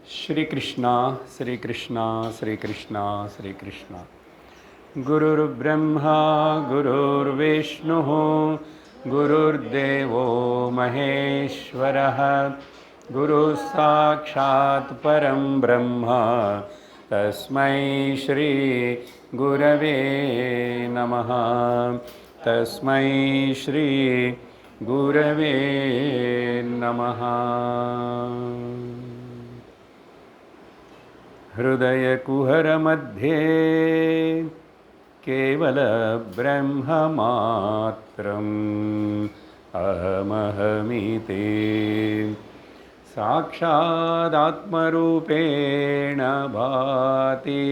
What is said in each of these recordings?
श्री कृष्णा श्री कृष्णा श्री कृष्णा श्री कृष्णा। गुरुर्ब्रह्मा गुरुर्विष्णुः गुरुर्देवो महेश्वरः गुरुः साक्षात् परं ब्रह्म तस्मै श्री गुरवे नमः। तस्मै श्री गुरवे नमः। हृदयकुहरमध्ये केवलब्रह्ममात्रम् अहमहमिति साक्षादात्मरूपेण भाति।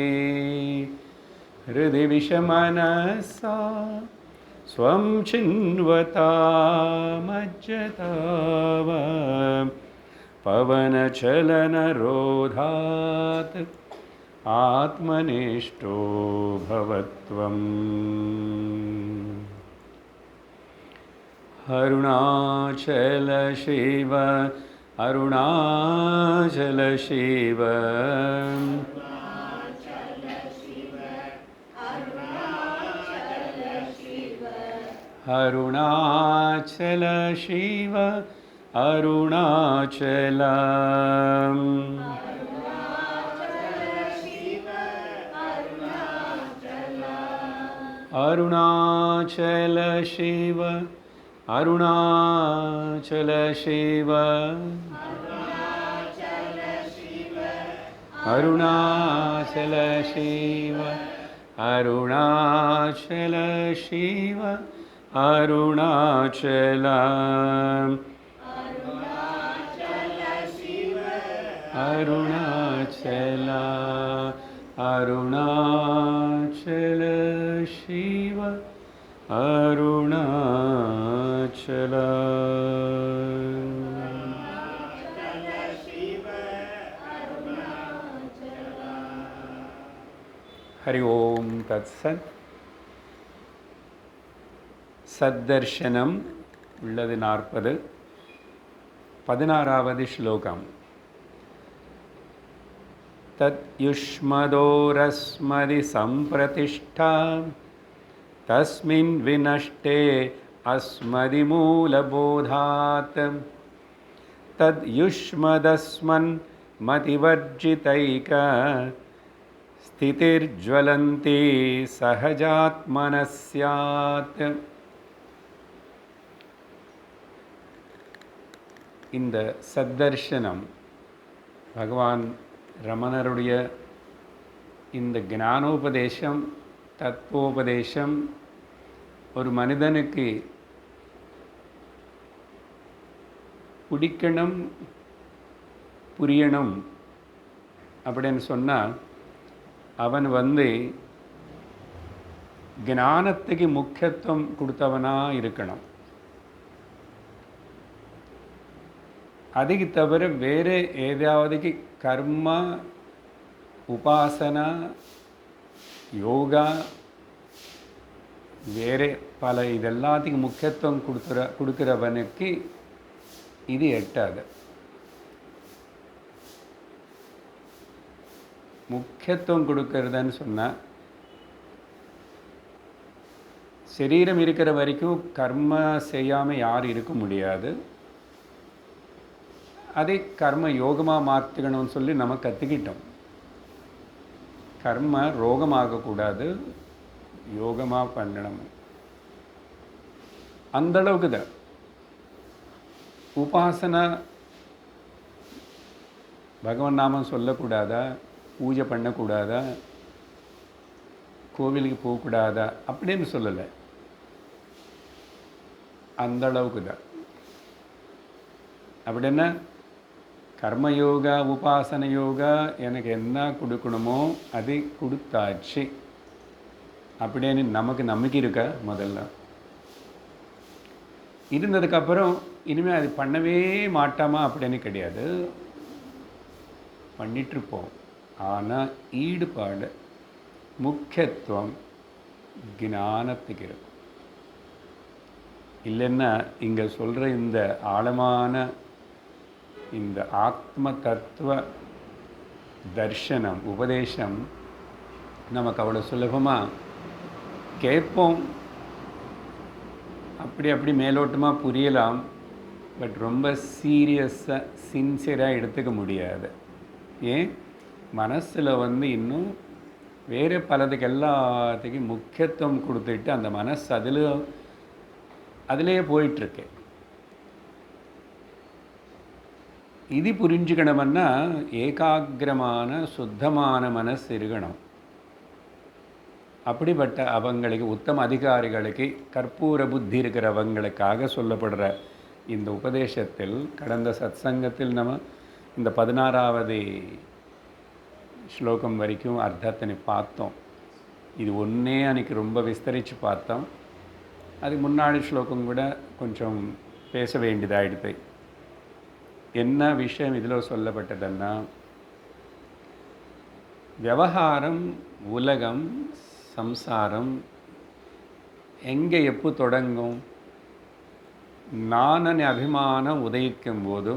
हृदि विषमनसा स्वं चिन्वतामज्जताव पवनचलनरोधात् आत्मनिष्ठो भवत्वम्। अरुणाचल शिव अरुणाचल शिव अरुणाचल शिव अरुणाचल अरुणाचल शिव अरुणाचल शिव अरुणाचल शिव अरुणाचल शिव अरुणाचल अरुणाचल अरुणाचल शिव अरुणाचल। हरि ओम तत्सत्। सद्दर्शनम உள்ளது 40 16வது ஸ்லோகம். तत् युष्मदोरस्मदि संप्रतिष्ठा तस्मिन् विनष्टे अस्मदि मूलबोधात् तद् युष्मदस्मन् मतिवर्जितैक स्थितिर्ज्वलन्ति सहजात्मनः स्यात्. இந்த சத்தர்ஷனம் பகவான் ரமணருடைய இந்த ஞானோபதேசம் தத்துவோபதேசம் ஒரு மனிதனுக்கு பிடிக்கணும் புரியணும் அப்படின்னு சொன்னால் அவன் ஞானத்துக்கு முக்கியத்துவம் கொடுத்தவனாக இருக்கணும். அதுக்கு தவிர வேறு ஏதாவது கர்ம உபாசனா யோகா வேறு பல இதெல்லாத்துக்கும் முக்கியத்துவம் கொடுக்குறவனுக்கு இது எட்டாது. முக்கியத்துவம் கொடுக்கறதுன்னு சொன்னால் சரீரம் இருக்கிற வரைக்கும் கர்ம செய்யாமல் யாரும் இருக்க முடியாது. அதை கர்ம யோகமாக மாற்றிக்கணும்னு சொல்லி நம்ம கற்றுக்கிட்டோம். கர்ம ரோகமாகக்கூடாது, யோகமாக பண்ணணும். அந்தளவுக்கு தான். உபாசனா பகவான் நாமம் சொல்லக்கூடாதா, பூஜை பண்ணக்கூடாதா, கோவிலுக்கு போகக்கூடாதா அப்படின்னு சொல்லலை. அந்தளவுக்கு தான். அப்படின்னா கர்மயோகா உபாசன யோகா எனக்கு என்ன கொடுக்கணுமோ அதை கொடுத்தாச்சு அப்படின்னு நமக்கு நம்பிக்கை இருக்கா? முதல்ல இருந்ததுக்கப்புறம் இனிமேல் அது பண்ணவே மாட்டாமா அப்படின்னு கிடையாது, பண்ணிகிட்ருப்போம். ஆனால் ஈடுபாடு முக்கியத்துவம் ஞானத்துக்கு இருக்கும். இல்லைன்னா இங்கே சொல்கிற இந்த ஆழமான இந்த ஆத்ம தத்துவ தர்ஷனம் உபதேசம் நமக்கு அவ்வளோ சுலபமாக கேட்போம், அப்படி மேலோட்டமாக புரியலாம். பட் ரொம்ப சீரியஸாக சின்சியராக எடுத்துக்க முடியாது. ஏன் மனசில் இன்னும் வேறு பலதுக்கு எல்லாத்துக்கும் முக்கியத்துவம் கொடுத்துட்டு அந்த மனசு அதிலே போயிட்டுருக்கு. இது புரிஞ்சுக்கணும்னா ஏகாகிரமான சுத்தமான மனசு இருக்கணும். அப்படிப்பட்ட அவங்களுக்கு உத்தம அதிகாரிகளுக்கு கற்பூர புத்தி இருக்கிறவங்களுக்காக சொல்லப்படுற இந்த உபதேசத்தில் கடந்த சத்சங்கத்தில் நம்ம இந்த 16வது ஸ்லோகம் வரைக்கும் அர்த்தத்தை பார்த்தோம். இது ஒன்றே அன்றைக்கி ரொம்ப விஸ்தரித்து பார்த்தோம். அதுக்கு முன்னாடி ஸ்லோகம் கூட கொஞ்சம் பேச வேண்டியதாகிடுது. என்ன விஷயம் இதில் சொல்லப்பட்டதுன்னா, விவகாரம், உலகம், சம்சாரம் எங்கே எப்போ தொடங்கும்? நானனி அபிமானம் உதயிக்கும் போது,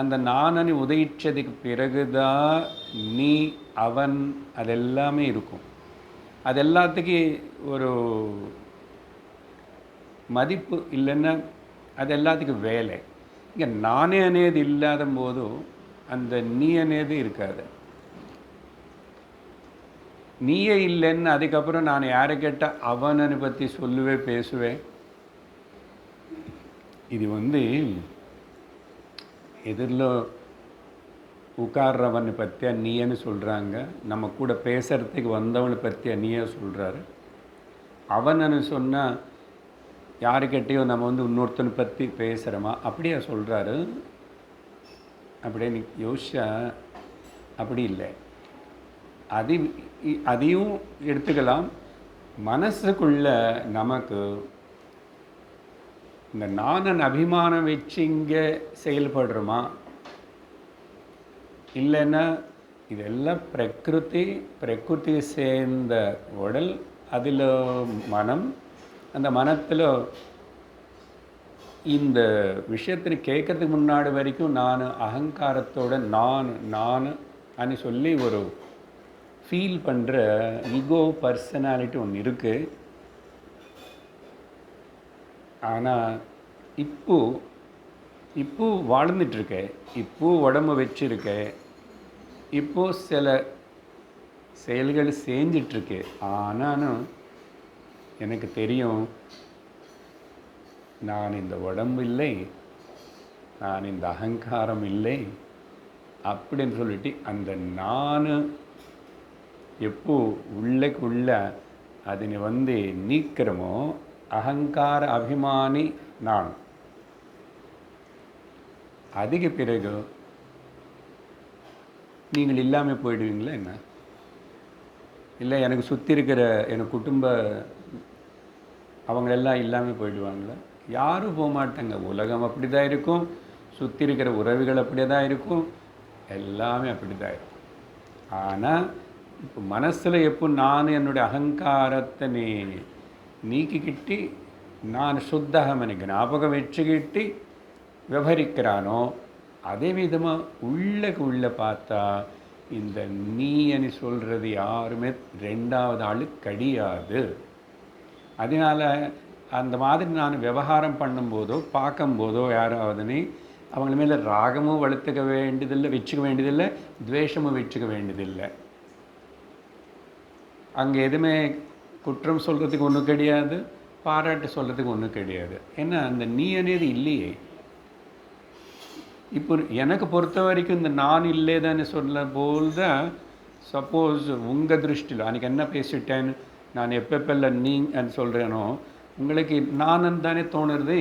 அந்த நானனி உதயிச்சதுக்கு பிறகுதான் நீ அவன் அதெல்லாமே இருக்கும். அது எல்லாத்துக்கும் ஒரு மதிப்பு இல்லைன்னா அது எல்லாத்துக்கும் வேலை. இங்கே நானே అనేది இல்லாத போது அந்த நீ అనేది இருக்காது. நீயே இல்லைன்னு அதுக்கப்புறம் நான் யாரை கேட்டால் அவனை பற்றி சொல்லுவேன், பேசுவேன். இது எதிரில் உட்கார்றவனை பற்றியா நீயன்னு சொல்கிறாங்க, நம்ம கூட பேசுகிறதுக்கு வந்தவனை பற்றியா நீயே சொல்கிறாரு. அவனன்னு சொன்னால் யாருக்கிட்டையோ நம்ம இன்னொருத்தனை பற்றி பேசுகிறோமா அப்படியா சொல்கிறாரு? அப்படியே நீ யோசிச்சா அப்படி இல்லை. அதையும் எடுத்துக்கலாம். மனசுக்குள்ள நமக்கு இந்த நானன் அபிமானம் வச்சு இங்கே செயல்படுறோமா இல்லைன்னா இதெல்லாம் பிரகிருதி சேர்ந்த உடல், அதில் மனம், அந்த மனத்தில் இந்த விஷயத்தை கேட்கறதுக்கு முன்னாடி வரைக்கும் நான் அகங்காரத்தோட நான் அன்னு சொல்லி ஒரு ஃபீல் பண்ணுற ஈகோ பர்சனாலிட்டி ஒன்று இருக்குது. ஆனால் இப்போ வாழ்ந்துட்டுருக்கேன், இப்போ உடம்பு வச்சுருக்கேன், இப்போ சில செயல்கள் செஞ்சிட்ருக்கு. ஆனாலும் எனக்கு தெரியும் நான் இந்த உடம்பு இல்லை, நான் இந்த அகங்காரம் இல்லை அப்படின்னு சொல்லிட்டு அந்த நான் எப்போ உள்ளக்குள்ள அதனை நீக்கிறமோ அகங்கார அபிமானி நான். அதுக்கு பிறகு நீங்கள் இல்லாமல் போயிடுவீங்களா என்ன? இல்லை எனக்கு சுற்றி இருக்கிற எனக்கு குடும்ப அவங்களெல்லாம் இல்லாமல் போயிடுவாங்களா? யாரும் போக மாட்டாங்க. உலகம் அப்படி தான் இருக்கும், சுற்றி இருக்கிற உறவுகள் அப்படியே தான் இருக்கும், எல்லாமே அப்படி தான் இருக்கும். ஆனால் இப்போ மனசில் எப்போ நான் என்னுடைய அகங்காரத்தை நீக்கிக்கிட்டு நான் சுத்தகமனை ஞாபகம் வச்சுக்கிட்டு விவரிக்கிறானோ அதே விதமாக உள்ள பார்த்தா இந்த நீன்னு சொல்கிறது யாருமே ரெண்டாவது ஆள் கிடையாது. அதனால் அந்த மாதிரி நான் விவகாரம் பண்ணும்போதோ பார்க்கும்போதோ யாராவதுன்னு அவங்கள மேலே ராகமும் வளர்த்துக்க வேண்டியதில்லை, வச்சுக்க வேண்டியதில்லை, துவேஷமும் வச்சுக்க வேண்டியதில்லை. அங்கே எதுவுமே குற்றம் சொல்கிறதுக்கு ஒன்றும் கிடையாது, பாராட்டு சொல்கிறதுக்கு ஒன்றும் கிடையாது. ஏன்னா அந்த நீ అనేది இல்லையே. இப்போ எனக்கு பொறுத்த வரைக்கும் இந்த நான் இல்லைதான்னு சொல்ல போல் தான். சப்போஸ் உங்கள் திருஷ்டியில் அன்றைக்கி என்ன பேசிட்டேன்னு நான் எப்பப்பெல்லாம் நீன்னு சொல்கிறேனோ உங்களுக்கு நானுன்னு தானே தோணுறது.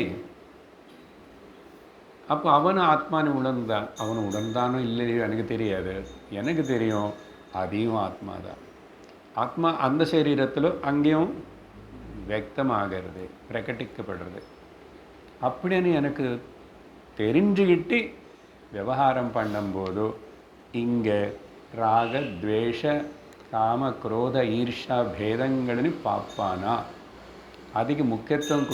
அப்போ அவனும் ஆத்மானு உணர்ந்தான். அவனும் உணர்ந்தானோ இல்லையோ எனக்கு தெரியாது. எனக்கு தெரியும் அதையும் ஆத்மா தான். ஆத்மா அந்த சரீரத்தில் அங்கேயும் வியக்தமாகிறது, பிரகட்டிக்கப்படுறது. அப்படின்னு எனக்கு தெரிஞ்சுக்கிட்டு விவகாரம் பண்ணும்போது இங்கே ராக துவேஷ காம குரோத ஈர்ஷா பேதங்கள்னு பார்ப்பானா, அதுக்கு முக்கியத்துவம்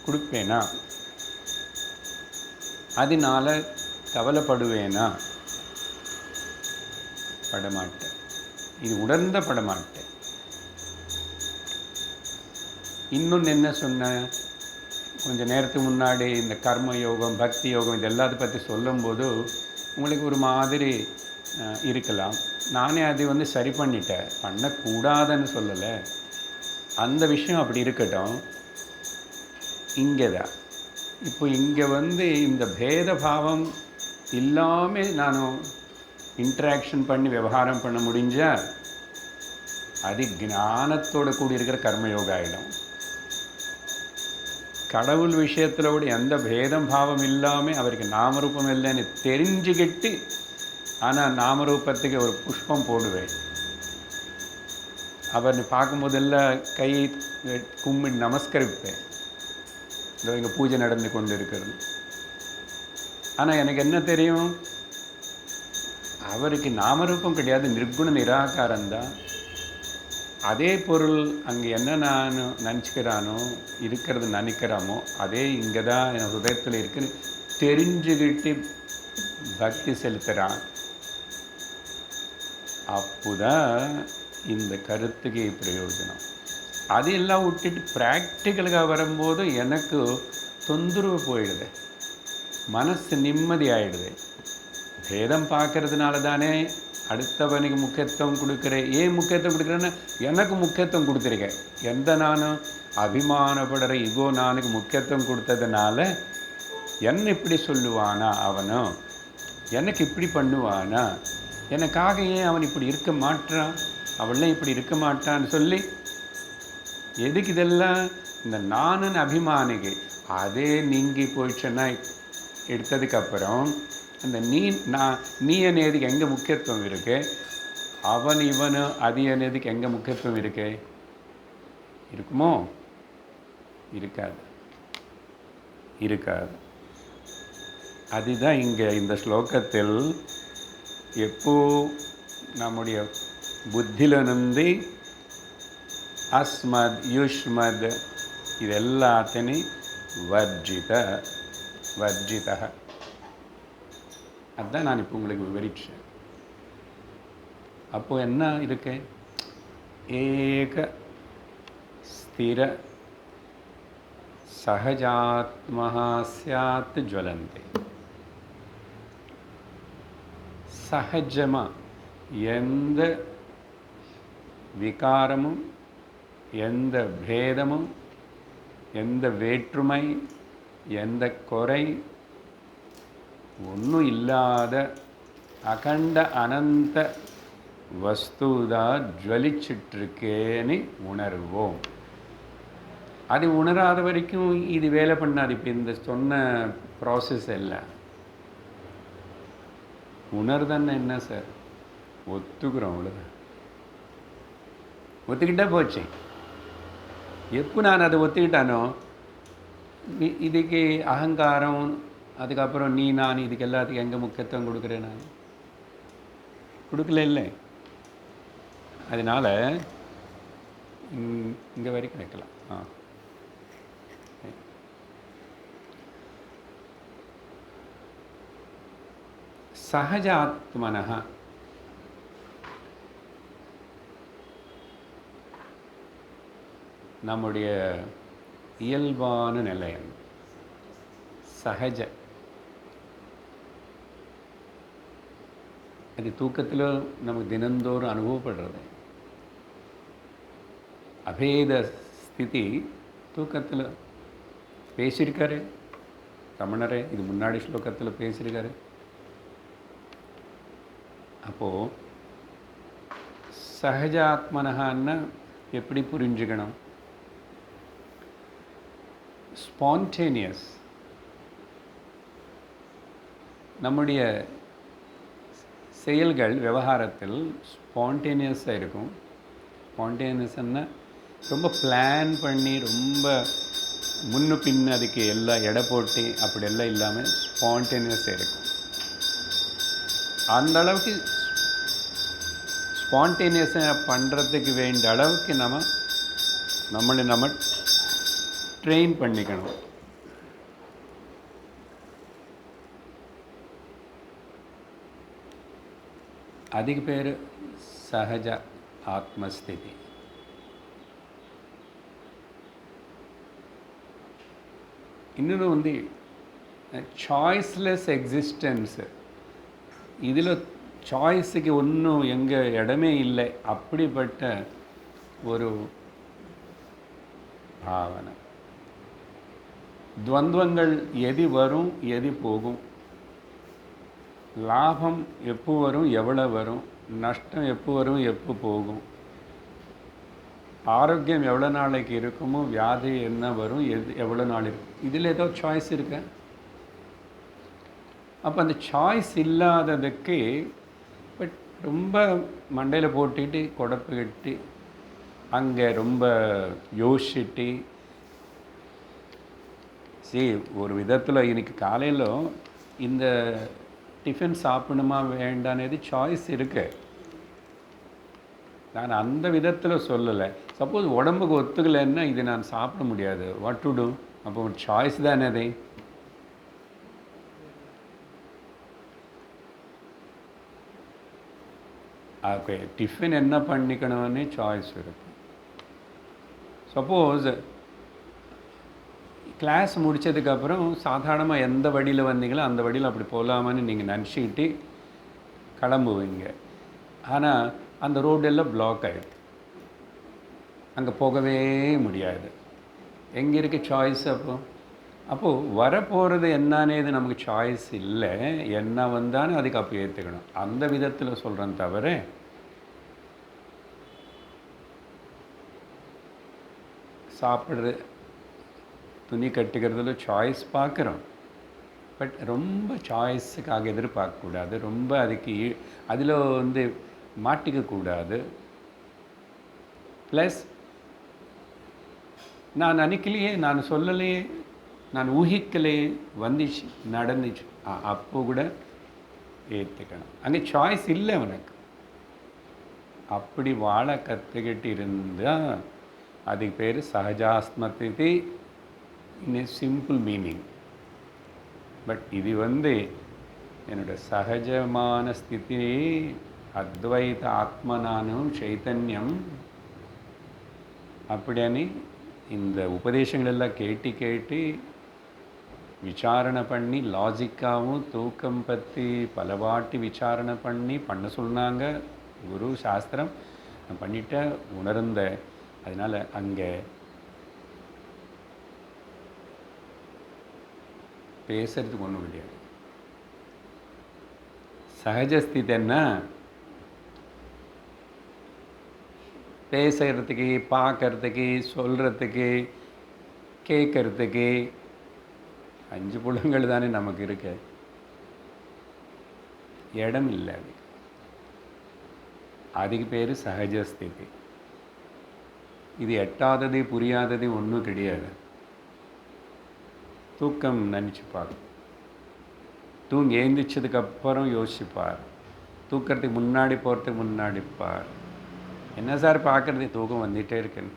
கொடுப்பேனா? அதனால் கவலைப்படுவேனா? படமாட்டேன். இது உணர்ந்த படமாட்டேன். இன்னொன்று என்ன சொன்னேன் கொஞ்சம் நேரத்துக்கு முன்னாடி, இந்த கர்ம யோகம், பக்தி யோகம் இது எல்லாத்தை பற்றி சொல்லும்போது உங்களுக்கு ஒரு மாதிரி இருக்கலாம். நானே அது சரி பண்ணிட்டேன், பண்ணக்கூடாதுன்னு சொல்லலை. அந்த விஷயம் அப்படி இருக்கட்டும். இங்கே தான் இப்போ இங்கே இந்த பேதபாவம் இல்லாமல் நான் இன்ட்ராக்ஷன் பண்ணி விவகாரம் பண்ண முடிஞ்சால் அது ஞானத்தோடு கூடி இருக்கிற கர்மயோகம் ஆகிடும். கடவுள் விஷயத்தில் கூட எந்த பேதம் பாவம் இல்லாமல் அவருக்கு நாமரூபம் இல்லைன்னு தெரிஞ்சுக்கிட்டு, ஆனால் நாமரூபத்துக்கு ஒரு புஷ்பம் போடுவேன். அவர்னு பார்க்கும்போதெல்லாம் கை கும்பிட்டு நமஸ்கரிப்பேன். இதோ இங்கே பூஜை நடந்து கொண்டு இருக்கிறது. ஆனால் எனக்கு என்ன தெரியும், அவருக்கு நாமரூபம் கிடையாது, நிர்குண நிராகாரம்தான். அதே பொருள் அங்கே என்ன நான் நினச்சிக்கிறானோ, இருக்கிறது நினைக்கிறாமோ, அதே இங்கே தான் என் ஹிருதயத்தில் இருக்குன்னு தெரிஞ்சுக்கிட்டு பக்தி செலுத்துகிறான். அப்போதான் இந்த கருத்துக்கு பிரயோஜனம். அதெல்லாம் விட்டுட்டு ப்ராக்டிக்கலுக்காக வரும்போது எனக்கு தொந்தரவு போயிடுது, மனசு நிம்மதி ஆகிடுது. பேதம் பார்க்கறதுனால தானே அடுத்தவனுக்கு முக்கியத்துவம் கொடுக்குறேன். ஏன் முக்கியத்துவம் கொடுக்குறேன்னா, எனக்கு முக்கியத்துவம் கொடுத்துருக்கேன். எந்த நானும் அபிமானப்படுற இகோ நானுக்கு முக்கியத்துவம் கொடுத்ததுனால என்ன இப்படி சொல்லுவானா, அவனும் எனக்கு இப்படி பண்ணுவானா, எனக்காக ஏன் அவன் இப்படி இருக்க மாட்டான், அவள்லாம் இப்படி இருக்க மாட்டான்னு சொல்லி எதுக்கு இதெல்லாம்? இந்த நானுன்னு அபிமானிக்கு அதே நீங்கி போயிடுச்சுன்னா எடுத்ததுக்கப்புறம் அந்த நீ அநேதிக்கு எங்கே முக்கியத்துவம் இருக்கு, அவன் இவனு அது அநேதிக்கு எங்கே முக்கியத்துவம் இருக்கு? இருக்குமோ? இருக்காது, இருக்காது. அதுதான் இங்கே இந்த ஸ்லோகத்தில் எப்போ நம்முடைய புத்தியிலிருந்து அஸ்மத் யுஷ்மத் இது எல்லாத்தையும் வர்ஜித அதுதான் நான் இப்போ உங்களுக்கு விவரிச்சேன். அப்போது என்ன இருக்கு? ஏக ஸ்திர சகஜாத்மஹா ஸ்யாத் ஜ்வலந்தே. சகஜமாக எந்த விகாரமும், எந்த பேதமும், எந்த வேற்றுமை, எந்த குறை ஒன்றும் இல்லாத அகண்ட அனந்த வஸ்துதான் ஜுவலிச்சிட்ருக்கேன்னு உணர்வோம். அது உணராத வரைக்கும் இது வேலை பண்ணாது. இப்போ இந்த சொன்ன ப்ராசஸ் எல்லாம் உணர்தன்னு என்ன சார்? ஒத்துக்கிறோம், அவ்வளோதான். ஒத்துக்கிட்டே போச்சு. எப்போ நான் அதை ஒத்துக்கிட்டானோ இதுக்கு அகங்காரம், அதுக்கப்புறம் நீ நான் இதுக்கு எல்லாத்துக்கும் எங்கே முக்கியத்துவம் கொடுக்குறேன்? நான் கொடுக்கல இல்லை. அதனால் இங்கே வரைக்கும் வைக்கலாம். சகஜ ஆத்மனஹ நம்முடைய இயல்பான நிலையம் சகஜ. அது தூக்கத்தில் நமக்கு தினந்தோறும் அனுபவப்படுறது. அபேத ஸ்திதி தூக்கத்தில் பேசியிருக்காரு ரமணரே, இது முன்னாடி ஸ்லோகத்தில் பேசியிருக்காரு. அப்போது சகஜ ஆத்மனஹான்னா எப்படி புரிஞ்சுக்கணும்? ஸ்பான்டேனியஸ். நம்முடைய செயல்கள் விவகாரத்தில் ஸ்பான்டேனியஸாக இருக்கும். ஸ்பான்டேனியஸ்ன்னா ரொம்ப பிளான் பண்ணி, ரொம்ப முன்னு பின்னு அதுக்கு எல்லாம் எடை போட்டு அப்படியெல்லாம் இல்லாமல் ஸ்பான்டேனியஸாக இருக்கும். அந்த அளவுக்கு ஸ்பான்டேனியஸாக பண்ணுறதுக்கு வேண்டிய அளவுக்கு நம்ம ட்ரெயின் பண்ணிக்கணும். அதுக்கு பேர் சகஜ ஆத்மஸ்திதி. இன்னொன்று வந்து சாய்ஸ்லெஸ் எக்ஸிஸ்டன்ஸு. இதில் சாய்ஸுக்கு ஒன்றும் எங்கே இடமே இல்லை, அப்படிப்பட்ட ஒரு பாவனை. துவந்தங்கள் எது வரும் எது போகும், லாபம் எப்போ வரும் எவ்வளோ வரும், நஷ்டம் எப்போ வரும் எப்போ போகும், ஆரோக்கியம் எவ்வளோ நாளைக்கு இருக்குமோ, வியாதி என்ன வரும் எவ்வளோ நாள் இருக்கும், இதில் ஏதோ சாய்ஸ் இருக்கு. அப்போ அந்த சாய்ஸ் இல்லாததுக்கு பட் ரொம்ப மண்டையில் போட்டுட்டு குழப்பு கட்டி அங்கே ரொம்ப யோசிச்சுட்டு ஒரு விதத்தில் இன்னைக்கு காலையில் இந்த டிஃபன் சாப்பிடணுமா வேண்டானது சாய்ஸ் இருக்கு. நான் அந்த விதத்தில் சொல்லலை. சப்போஸ் உடம்புக்கு ஒத்துக்கலைன்னா இது நான் சாப்பிட முடியாது, வாட் டு டூ? அப்போ ஒரு சாய்ஸ் தானே அது. ஓகே, டிஃபன் என்ன பண்ணிக்கணும்னு சாய்ஸ் இருக்கு. சப்போஸ் கிளாஸ் முடித்ததுக்கப்புறம் சாதாரணமாக எந்த வழியில் வந்தீங்களோ அந்த வழியில் அப்படி போகலாமான்னு நீங்கள் நினச்சிக்கிட்டு கிளம்புவீங்க. ஆனால் அந்த ரோடெல்லாம் பிளாக் ஆகிடும், அங்கே போகவே முடியாது. எங்கே இருக்குது சாய்ஸ்? அப்போது வரப்போகிறது என்னன்னேது நமக்கு சாய்ஸ் இல்லை. என்ன வந்தாலும் அதுக்கு அப்போ ஏற்றுக்கணும். அந்த விதத்தில் சொல்கிறேன் தவிர சாப்பிட்ற துணி கட்டுக்கிறதுல சாய்ஸ் பார்க்குறோம். பட் ரொம்ப சாய்ஸுக்காக எதிர்பார்க்கக்கூடாது, ரொம்ப அதுக்கு அதில் வந்து மாட்டிக்கக்கூடாது. ப்ளஸ் நான் நினைக்கலையே, நான் சொல்லலையே, நான் ஊகிக்கலையே, வந்துச்சு நடந்துச்சு, அப்போ கூட ஏற்றுக்கணும். அங்கே சாய்ஸ் இல்லை உனக்கு. அப்படி வாழ கற்றுக்கிட்டு இருந்தால் அதுக்கு பேர் சகஜாஸ்மதி இன் ஏ சிம்பிள் மீனிங். பட் இது வந்து என்னோடய சகஜமான ஸ்திதி, அத்வைத ஆத்மனானும் சைத்தன்யம் அப்படின்னு இந்த உபதேசங்களெல்லாம் கேட்டு கேட்டு விசாரணை பண்ணி லாஜிக்காகவும் தூக்கம் பற்றி பலவாட்டி விசாரணை பண்ண சொன்னாங்க குரு சாஸ்திரம். நான் பண்ணிட்ட உணர்ந்த. அதனால் அங்கே பேசுறதுக்கு ஒன்றும் கிடையாது. சகஜஸ்திதி என்ன? பேசுறதுக்கு, பார்க்கறதுக்கு, சொல்கிறதுக்கு, கேட்கறதுக்கு 5 புலங்கள் தானே நமக்கு இருக்கு. இடம் இல்லை அதுக்கு. அதுக்கு பேர் சகஜஸ்திதி. இது எட்டாதது புரியாதது ஒன்றும் கிடையாது. தூக்கம் நினச்சிப்பார், தூங்கி எழுந்திரிச்சதுக்கப்புறம் யோசிப்பார், தூக்கிறதுக்கு முன்னாடி போகிறதுக்கு முன்னாடி பார். என்ன சார் பார்க்குறது, தூக்கம் வந்துகிட்டே இருக்குன்னு.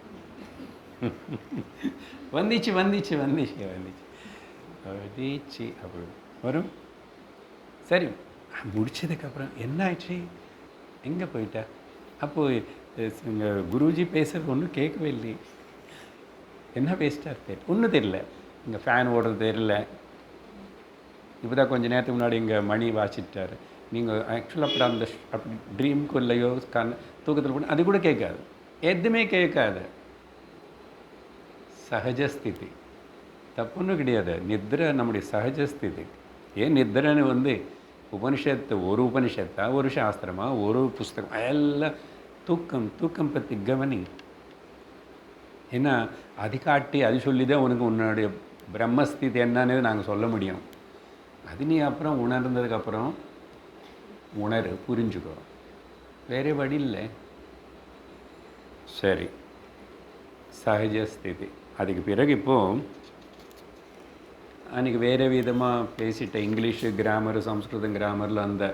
வந்துச்சு வந்துச்சு வந்துச்சு வந்துச்சு வந்துச்சு அப்படி வரும். சரி, முடிச்சதுக்கப்புறம் என்ன ஆயிடுச்சு, எங்கே போயிட்டா? அப்போது குருஜி பேசுகிறது ஒன்றும் கேட்கவே இல்லை. என்ன பேசிட்டார் தெரியல, ஒன்றும் தெரியல. இங்கே ஃபேன் ஓடுறது தெரியல. இப்போ தான் கொஞ்சம் நேரத்துக்கு முன்னாடி இங்கே மணி வாசிட்டார். நீங்கள் ஆக்சுவலாக அப்படி அந்த அப்படி ட்ரீம்குள்ளேயோ தூக்கத்தில் கூட அது கூட கேட்காது, எதுவுமே கேட்காது. சகஜஸ்திதி தப்புன்னு கிடையாது. நித்ரை நம்முடைய சகஜஸ்திதி. ஏன் நித்ரைன்னு வந்து உபனிஷத்து, ஒரு உபனிஷத்தா, ஒரு சாஸ்திரமா, ஒரு புஸ்தகம், எல்லாம் தூக்கம் பற்றி கவனி. ஏன்னா அது காட்டி அது சொல்லி தான் உனக்கு உன்னுடைய பிரம்மஸ்திதி என்னன்னு நாங்கள் சொல்ல முடியும். அது நீ அப்புறம் உணர்ந்ததுக்கப்புறம் புரிஞ்சுக்கோ, வேறு வழி இல்லை. சரி, சகஜஸ்திதி. அதுக்கு பிறகு இப்போது அன்றைக்கி வேறு விதமாக பேசிட்டேன். இங்கிலீஷு கிராமரு, சம்ஸ்கிருதம் கிராமரில் அந்த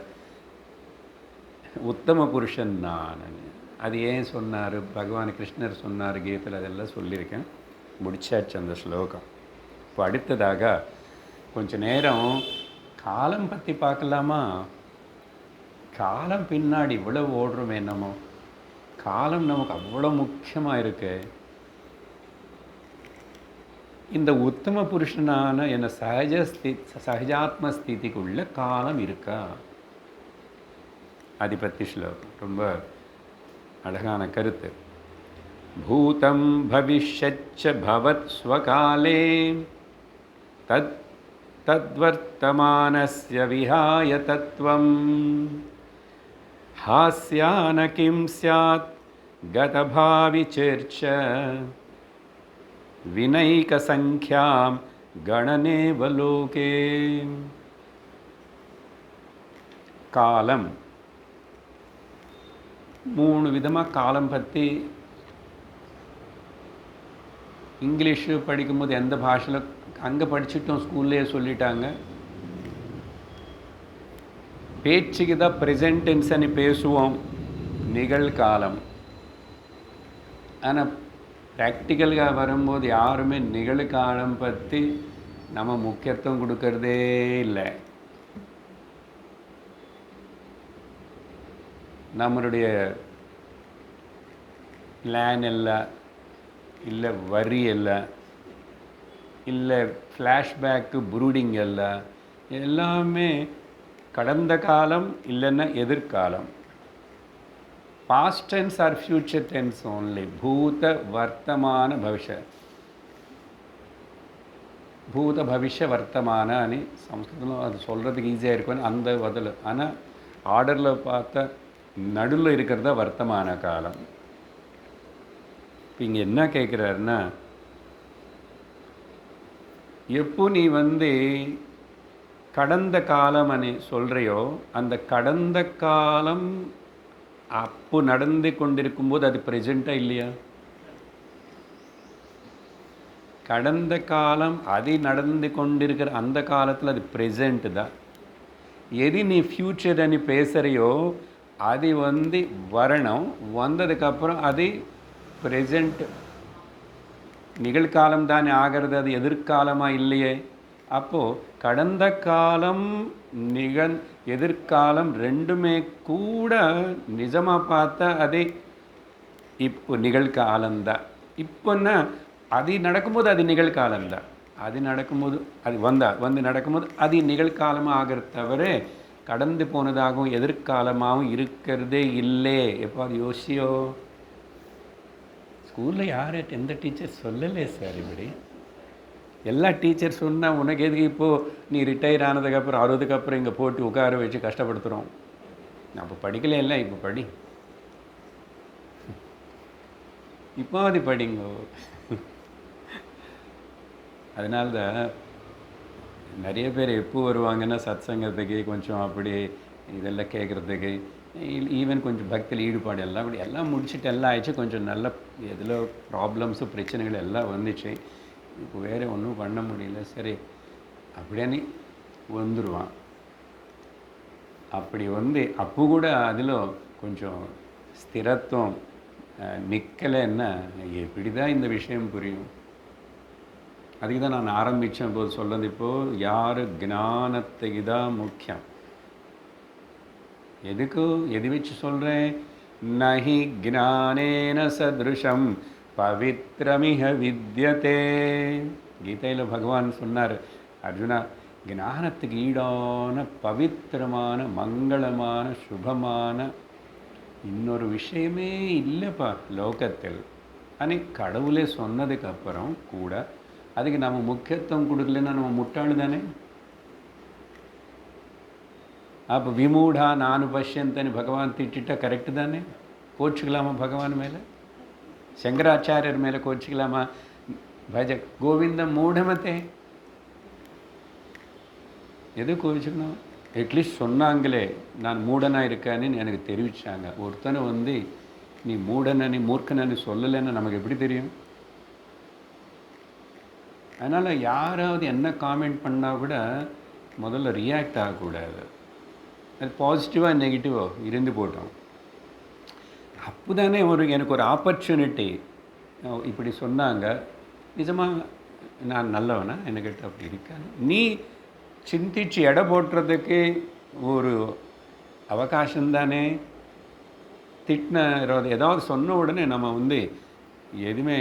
உத்தம புருஷன் நான், அது ஏன் சொன்னார், பகவான் கிருஷ்ணர் சொன்னார் கீதையில், அதெல்லாம் சொல்லியிருக்கேன். முடிச்சாச்சு அந்த ஸ்லோகம். இப்போ அடுத்ததாக கொஞ்ச நேரம் காலம் பற்றி பார்க்கலாமா? காலம் பின்னாடி இவ்வளவு ஓடுறோமே என்னமோ, காலம் நமக்கு அவ்வளோ முக்கியமாக இருக்கு. இந்த உத்தம புருஷனான என்ன சகஜாத்ம ஸ்திதிக்குள்ள காலம் இருக்கா? அதை பற்றி ஸ்லோகம் ரொம்ப அழகான கருத்து. பூதம் பவிஷ்யச்ச பவத் ஸ்வகாலே தத் தத்வர்த்தமானஸ்ய விஹாய தத்வம் ஹாஸ்யான கிம் ஸ்யாத் கதபாவி சேர்ச்ச வினைக சங்க்யாம் கணனேவ லோகே. காலம், 3 விதமாக காலம் பற்றி இங்கிலீஷு படிக்கும்போது எந்த பாஷையில் அங்கே படிச்சுட்டோம், ஸ்கூல்லேயே சொல்லிட்டாங்க. பேச்சுக்கு தான் ப்ரெசன்ட் டென்ஸ்னு பேசுவோம், நிகழ்காலம். ஆனால் ப்ராக்டிக்கலாக வரும்போது யாருமே நிகழ்காலம் பற்றி நம்ம முக்கியத்துவம் கொடுக்கறதே இல்லை. நம்மளுடைய பிளான் எல்லாம் இல்லை, வரி எல்லாம் இல்லை, ஃப்ளாஷ்பேக்கு ப்ரூடிங் எல்லாம் எல்லாமே கடந்த காலம் இல்லைன்னா எதிர்காலம். Past tense or future tense only. பூத வர்த்தமான பவிஷ்ய, பூத பவிஷ்ய வர்த்தமான అని సంస్కృతంలో அது சொல்கிறதுக்கு ஈஸியாக இருக்குன்னு அந்த பதில். ஆனால் ஆர்டரில் பார்த்தா நடுவில் இருக்கிறதா வர்த்தமான காலம். இப்போ இங்கே என்ன கேட்குறாருன்னா, எப்போ நீ கடந்த காலம் అని சொல்கிறையோ, அந்த கடந்த காலம் அப்போ நடந்து கொண்டிருக்கும்போது அது ப்ரெசெண்ட்டாக இல்லையா? கடந்த காலம் அது நடந்து கொண்டிருக்கிற அந்த காலத்தில் அது ப்ரெசென்ட் தான். எது நீ ஃப்யூச்சர் అని பேசுகிறையோ அது வரணும், வந்ததுக்கப்புறம் அது ப்ரெசென்ட் நிகழ்காலம் தானே ஆகிறது, அது எதிர்காலமாக இல்லையே. அப்போது கடந்த காலம் எதிர்காலம் ரெண்டுமே கூட நிஜமாக பார்த்தா அது இப்போ நிகழ்காலம்தான். இப்போன்னா அது நடக்கும்போது அது நிகழ்காலம்தான். அது நடக்கும்போது அது நடக்கும்போது அது நிகழ்காலமாக ஆகிறது தவிர கடந்து போனதாகவும் எதிர்காலமாகவும் இருக்கிறதே இல்லை. எப்போ அது யோசியோ? ஸ்கூலில் யார் எந்த டீச்சர் சொல்லலை சார் இப்படி. எல்லா டீச்சர் சொன்னால் உனக்கு எதுக்கு இப்போது நீ ரிட்டையர் ஆனதுக்கப்புறம் 60க்கு அப்புறம் இங்கே போட்டு உட்கார வச்சு கஷ்டப்படுத்துகிறோம். நான் இப்போ படிக்கல, இல்லை இப்போ படி, இப்போ அது படிங்க. அதனால்தான் நிறைய பேர் எப்போ வருவாங்கன்னா சத்சங்கத்துக்கு கொஞ்சம் அப்படி இதெல்லாம் கேட்குறதுக்கு, ஈவன் கொஞ்சம் பக்தியில் ஈடுபாடு எல்லாம் அப்படி எல்லாம் முடிச்சுட்டு எல்லாம் ஆயிடுச்சு. கொஞ்சம் நல்ல எதில் ப்ராப்ளம்ஸு பிரச்சனைகள் எல்லாம் வந்துச்சு. இப்போ வேறு ஒன்றும் பண்ண முடியல. சரி அப்படியே வந்துடுவான். அப்படி அப்போ கூட அதில் கொஞ்சம் ஸ்திரத்துவம் நிற்கலைன்னா எப்படி தான் இந்த விஷயம் புரியும்? அதுக்கு தான் நான் ஆரம்பித்த போது சொல்கிறது, இப்போது யார் ஞானத்துக்கு தான் முக்கியம். எது வச்சு சொல்கிறேன்? நஹி ஞானேன சத்ருஷம் பவித்ரமிஹ வித்யதே. கீதையில் பகவான் சொன்னார், அர்ஜுனா, ஞானத்துக்கு ஈடான பவித்திரமான மங்களமான சுபமான இன்னொரு விஷயமே இல்லைப்பா லோகத்தில். ஆனால் கடவுளே சொன்னதுக்கப்புறம் கூட அதுக்கு நம்ம முக்கியத்துவம் கொடுக்கலன்னா நம்ம முட்டாள் தானே. அப்போ விமூடா நானு பஷ்யந்தன்னு பகவான் திட்டா கரெக்டு தானே? கோச்சிக்கலாமா பகவான் மேலே? சங்கராச்சாரியர் மேலே கோச்சிக்கலாமா? பஜ கோவிந்தம் மூடமத்தே எது கோவிச்சுக்கணும்? அட்லீஸ்ட் சொன்னாங்களே நான் மூடனாக இருக்கேன்னு எனக்கு தெரிவித்தாங்க. ஒருத்தனை நீ மூடனு மூர்க்கனு சொல்லலைன்னு நமக்கு எப்படி தெரியும்? அதனால் யாராவது என்ன காமெண்ட் பண்ணால் கூட முதல்ல ரியாக்ட் ஆகக்கூடாது. அது பாசிட்டிவாக நெகட்டிவோ இருந்து போட்டோம். அப்போ தானே எனக்கு ஒரு ஆப்பர்ச்சுனிட்டி. இப்படி சொன்னாங்க, நிஜமாக நான் நல்லவனா? என்கிட்ட அப்படி இருக்காது. நீ சிந்திச்சு எடை போட்டுறதுக்கு ஒரு அவகாசம்தானே. திட்டின ஏதாவது சொன்ன உடனே நம்ம எதுவுமே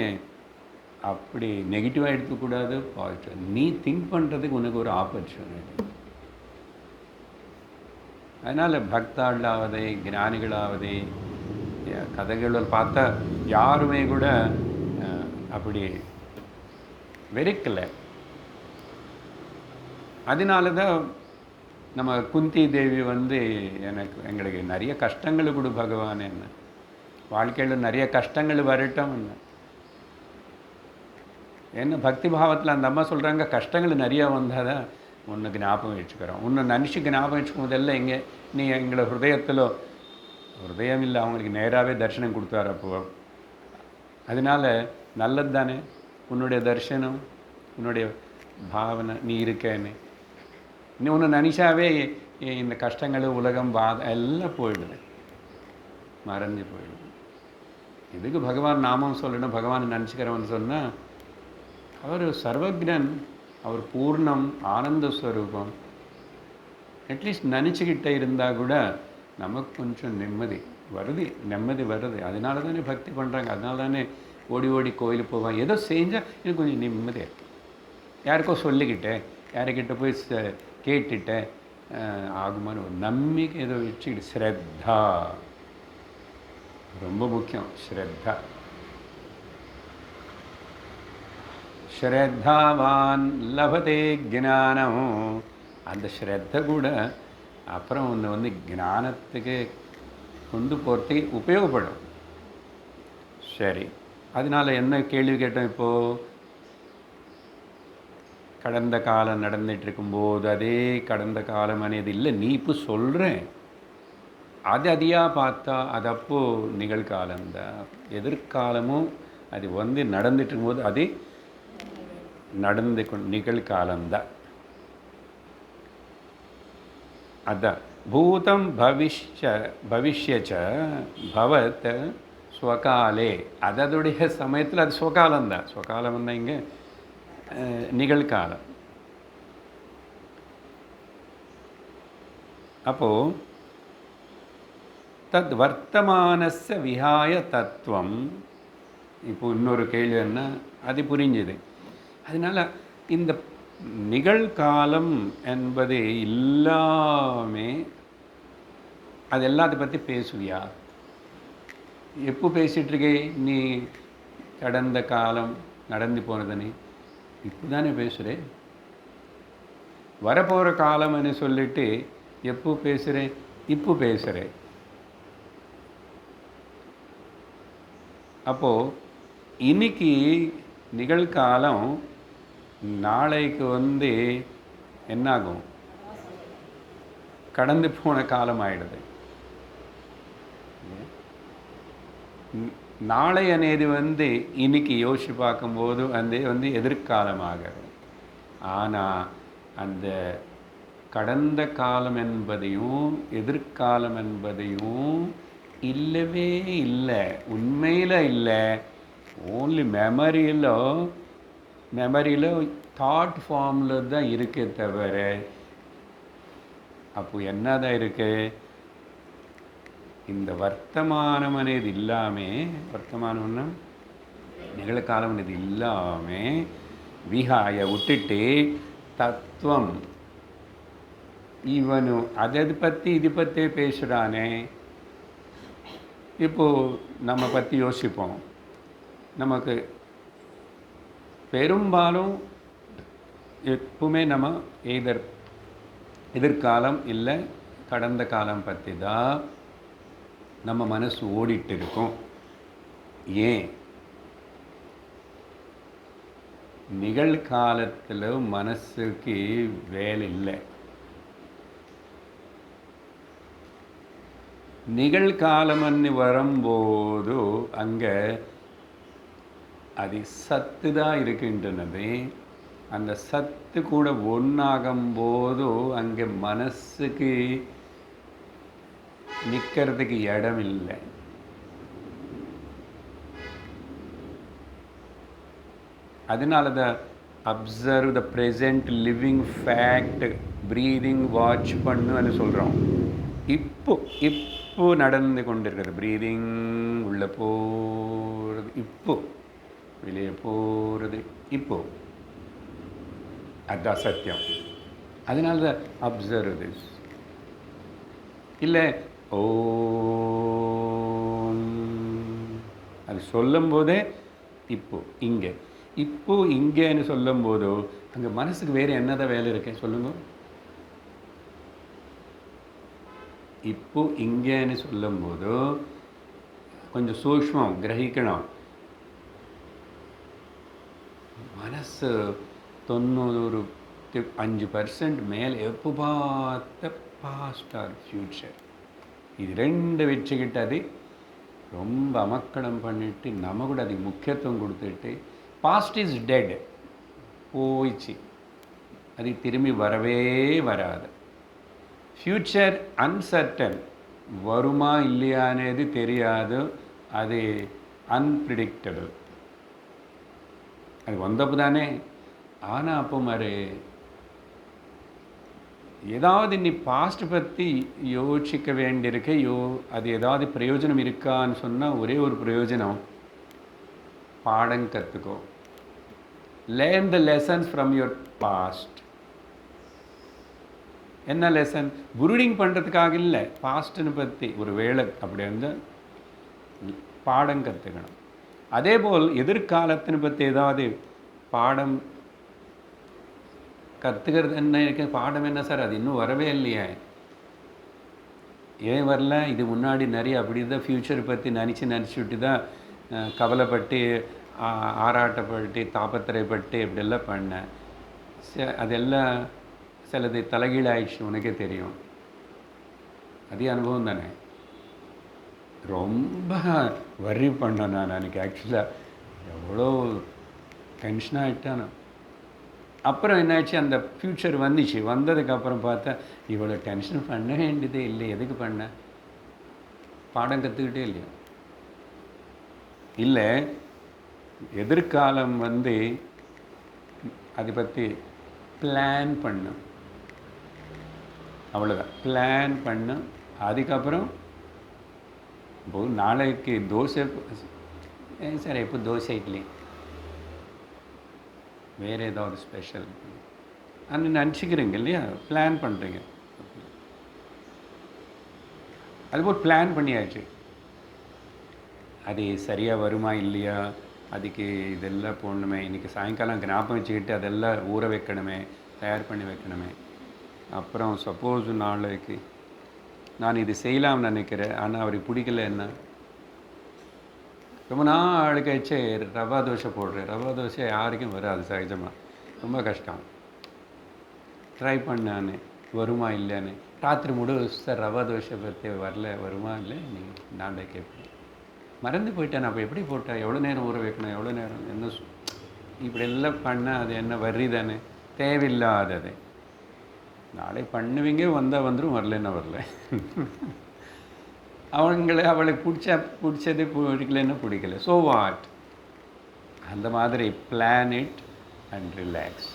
அப்படி நெகட்டிவாக எடுத்துக்கூடாது, பாசிட்டிவ். நீ திங்க் பண்ணுறதுக்கு உனக்கு ஒரு ஆப்பர்ச்சுனிட்டி. அதனால் பக்தாளாவது ஞானிகளாவது கதைகளில் பார்த்தா யாருமே கூட அப்படி வெறுக்கலை. அதனால தான் நம்ம குந்தி தேவி எங்களுக்கு நிறைய கஷ்டங்கள் கொடு பகவான், என்ன வாழ்க்கையில் நிறைய கஷ்டங்கள் வரட்டும் என்ன பக்தி பாவத்தில் அந்த அம்மா சொல்கிறாங்க, கஷ்டங்கள் நிறையா வந்தால் தான் உன்னை ஞாபகம் வச்சுக்கிறோம். உன்னை நினச்சி ஞாபகம் வச்சுக்கும் போதெல்லாம் நீ எங்களை ஹிருதயம் இல்லை, அவங்களுக்கு நேராகவே தரிசனம் கொடுத்தாரு. அப்போ அதனால் நல்லது தானே உன்னுடைய தரிசனம், உன்னுடைய பாவனை, நீ இருக்கேன்னு. நீ உன்னை நினச்சாவே இந்த கஷ்டங்கள் உலகம் எல்லாம் போயிடுது, மறைஞ்சு போயிடுது. இதுக்கு பகவான் நாமம் சொல்லணும். பகவான் நினச்சிக்கிறவன்னு சொன்னால் அவர் சர்வஜன், அவர் பூர்ணம் ஆனந்த ஸ்வரூபம். அட்லீஸ்ட் நினச்சிக்கிட்டே இருந்தால் கூட நமக்கு கொஞ்சம் நிம்மதி வருது. அதனால தானே பக்தி பண்ணுறாங்க. அதனால தானே ஓடி ஓடி கோயிலுக்கு போவாங்க. ஏதோ செஞ்சால் எனக்கு கொஞ்சம் நிம்மதியாக இருக்குது. யாருக்கோ சொல்லிக்கிட்டேன், யாருக்கிட்ட போய் கேட்டுட்டேன் ஆகுமான்னு ஒரு நம்பிக்கை ஏதோ வச்சுக்கிட்டு. ஸ்ரத்தா ரொம்ப முக்கியம். ஸ்ரத்தாவான் லபதே ஜானம். அந்த ஸ்ரத்த கூட அப்புறம் ஞானத்துக்கு கொண்டு போகிறதுக்கு உபயோகப்படும். சரி, அதனால் என்ன கேள்வி கேட்டோம்? இப்போது கடந்த காலம் நடந்துட்டு இருக்கும்போது அதே கடந்த காலம் అనేది இல்லை, நீ இப்போ சொல்கிறேன். அதியாக பார்த்தா அது அப்போது நிகழ்காலம்தான். எதிர்காலமும் அது நடந்துட்டு இருக்கும்போது அது நிகழ்காலம்தான். அதான் பூதம் பவிஷ்யச்ச பவத் ஸ்வகாலே. அதோடைய சமயத்தில் அது ஸ்வகாலம்தான். ஸ்வகாலம் இங்கே நிகழ்காலம். அப்போது தத் வர்த்தமானஸ்ய விஹாய தத்துவம். இப்போ இன்னொரு கேள்வி என்ன, அது புரிஞ்சுது. அதனால் இந்த நிகழ்காலம் என்பது எல்லாமே அது எல்லாத்தை பற்றி பேசுவியா? எப்போ பேசிகிட்ருக்கே நீ? கடந்த காலம் நடந்து போனதுன்னு இப்போ தானே பேசுகிறேன். வரப்போகிற காலம்னு சொல்லிட்டு எப்போ பேசுகிறேன்? இப்போ பேசுகிறேன். அப்போது இன்னைக்கு நிகழ்காலம் நாளைக்கு என்னாகும்? கடந்து போன காலம் ஆகிடுது. நாளை అనేది இன்னைக்கு யோசிச்சு பார்க்கும்போது எதிர்காலமாகிறது. ஆனால் அந்த கடந்த காலம் என்பதையும் எதிர்காலம் என்பதையும் இல்லவே இல்லை, உண்மையில் இல்லை. ஓன்லி மெமரியில் தாட் ஃபார்மில் தான் இருக்கே தவிர. அப்போ என்ன தான் இருக்குது? இந்த வர்த்தமானம் అనేది இல்லாமல், வர்த்தமானம்னா நிகழ்காலம் అనేది இல்லாமல் விஹாய விட்டுட்டு தத்துவம் இவனு அதை பற்றி இது பற்றி பேசுகிறானே. இப்போது நம்ம பற்றி யோசிப்போம். நமக்கு பெரும்பாலும் எப்பவுமே நம்ம எதிர்காலம் இல்லை கடந்த காலம் பற்றி தான் நம்ம மனசு ஓடிட்டு இருக்கும். ஏன்? நிகழ்காலத்தில் மனசுக்கு வேலை இல்லை. நிகழ்காலம்னு வரும்போது அங்கே அது சத்து தான் இருக்கின்றது. அந்த சத்து கூட ஒன்றாகும்போது அங்கே மனசுக்கு நிற்கிறதுக்கு இடம் இல்லை. அதனால தான் observe the present living fact, breathing watch பண்ணுன்னு சொல்கிறோம். இப்போ இப்போ நடந்து கொண்டிருக்கிறது. ப்ரீதிங் உள்ளே போகிறது, இப்போ வெளியே போகிறது, இப்போ. அதுதான் சத்தியம். அதனால தான் அப்சர்வ் திஸ். இல்லை ஓம் அது சொல்லும்போதே இப்போ இங்கே, இப்போ இங்கேன்னு சொல்லும்போதோ அங்கே மனசுக்கு வேறு என்னதான் வேலை இருக்கேன் சொல்லுங்க. இப்போ இங்கேன்னு சொல்லும்போதோ கொஞ்சம் சூக்ஷ்மம் கிரகிக்கணும். மனசு 95% மேலே எப்போ பார்த்த பாஸ்ட் ஆர் ஃப்யூச்சர், இது ரெண்டு வச்சுக்கிட்டு ரொம்ப அமக்கடம் பண்ணிட்டு நம்ம கூட அதுக்கு முக்கியத்துவம் கொடுத்துட்டு பாஸ்ட் இஸ் டெட் போயிடுச்சு, அது திரும்பி வரவே வராது. ஃப்யூச்சர் அன்சர்டன், வருமா இல்லையானது தெரியாது, அது அன்பிரிடிக்டபிள். அது வந்தப்போ தானே. ஆனால் அப்போ மாதிரி ஏதாவது நீ பாஸ்ட் பற்றி யோசிக்க வேண்டியிருக்க, அது ஏதாவது பிரயோஜனம் இருக்கான்னு சொன்னால் ஒரே ஒரு பிரயோஜனம், பாடம் கற்றுக்கோ. Learn the lessons from your past. என்ன லெசன்? புரூடிங் பண்ணுறதுக்காக இல்லை, பாஸ்ட்டுன்னு பற்றி ஒரு வேளை அப்படி வந்து பாடம் கற்றுக்கணும். அதே போல் எதிர்காலத்தினை பற்றி ஏதாவது பாடம் கற்றுக்கிறது என்ன இருக்க, பாடம் என்ன சார் அது இன்னும் வரவே இல்லையே, ஏன் வரல? இது முன்னாடி நிறைய அப்படி தான் ஃப்யூச்சர் பற்றி நினச்சிட்டு தான் கவலைப்பட்டு ஆராட்டப்பட்டு தாபத்திரைப்பட்டு இப்படியெல்லாம் பண்ணேன். அதெல்லாம் சிலது தலைகீழாயிடுச்சு, உனக்கே தெரியும். அதே அனுபவம் தானே. ரொம்ப வரி பண்ணேன் நான் அன்றைக்கி. ஆக்சுவலாக எவ்வளோ டென்ஷன் ஆகிட்டானோ. அப்புறம் என்னாச்சு, அந்த ஃப்யூச்சர் வந்துச்சு. வந்ததுக்கப்புறம் பார்த்தா இவ்வளோ டென்ஷன் பண்ண வேண்டியதே இல்லை, எதுக்கு பண்ண? பாடம் கற்றுக்கிட்டே இல்லையா? இல்லை, எதிர்காலம் வந்து அதை பற்றி பிளான் பண்ணும், அவ்வளோதான். பிளான் பண்ணும். அதுக்கப்புறம் இப்போது நாளைக்கு தோசை, சார் எப்போ தோசை இட்லி, வேறு ஏதாவது ஸ்பெஷல் அன்னு நினச்சிக்கிறீங்க இல்லையா, பிளான் பண்ணுறீங்க. அதுபோல் பிளான் பண்ணியாச்சு, அது சரியாக வருமா இல்லையா, அதுக்கு இதெல்லாம் போடணுமே, இன்றைக்கி சாயங்காலம் ஞாபகம் வச்சுக்கிட்டு அதெல்லாம் ஊற வைக்கணுமே, தயார் பண்ணி வைக்கணுமே. அப்புறம் சப்போஸ் நாளைக்கு நான் இது செய்யலாம்னு நினைக்கிறேன், ஆனால் அவருக்கு பிடிக்கல, என்ன ரொம்ப நாள் கழிச்சு ரவா தோசை போடுறேன். ரவா தோசை யாருக்கும் வராது சகஜமாக, ரொம்ப கஷ்டம். ட்ரை பண்ணான்னு வருமா இல்லைன்னு, ராத்திரி முழுச ரவா தோசை பற்றி வரல, வருமா இல்லை நீ நான் கேட்பேன். மறந்து போயிட்டேன். அப்போ எப்படி போட்டேன், எவ்வளோ நேரம் ஊற வைக்கணும், எவ்வளோ நேரம், என்ன இப்படி எல்லாம் பண்ணால் அது என்ன வரி தானே, தேவையில்லாதது. நாளை பண்ணுவீங்க, வந்தால் வந்துடும், வரலன்னா வரல. அவளுக்கு பிடிச்சது பிடிக்கலன்னா பிடிக்கல, ஸோ வாட். அந்த மாதிரி பிளான் இட் அண்ட் ரிலாக்ஸ்,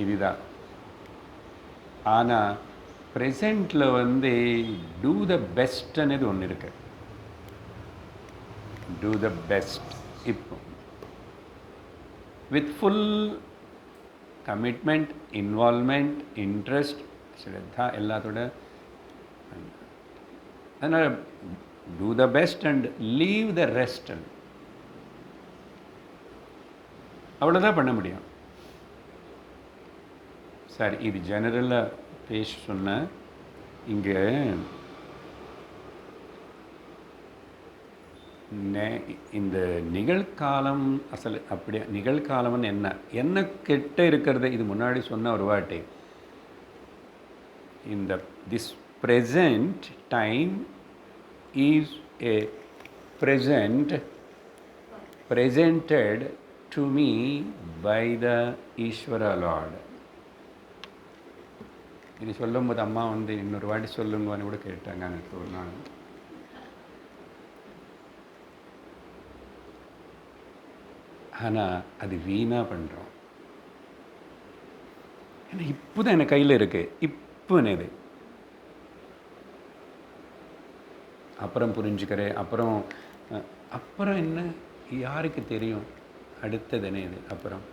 இதுதான். ஆனால் ப்ரெசண்டில் வந்து டூ த பெஸ்ட் అనేది ஒன்று இருக்கு. டூ த பெஸ்ட் இப்போ with full commitment, involvement, interest, ஸ்ரத்தா எல்லாத்தோட. அதனால் do the best and leave the rest. அவ்வளோதான் பண்ண முடியும். சரி, இது ஜெனரலாக பேச சொன்னேன். இங்கே இந்த நிகழ்காலம் அசல் அப்படியே நிகழ்காலம்னு என்ன கெட்ட இருக்கிறது, இது முன்னாடி சொன்ன ஒரு வாட்டி. இந்த this present time is a present presented to me by the Ishvara Lord. இது சொல்லும்போது அம்மா வந்து இன்னொரு வாட்டி சொல்லுங்கன்னு கூட கேட்டாங்க எனக்கு ஒரு நாள். ஆனால் அது வீணாக பண்ணுறோம். ஏன்னா இப்போ தான் எனக்கு கையில் இருக்குது, இப்போ இது அப்புறம் புரிஞ்சுக்கிறேன், அப்புறம் அப்புறம் என்ன, யாருக்கு தெரியும் அடுத்தது என்ன இது அப்புறம்.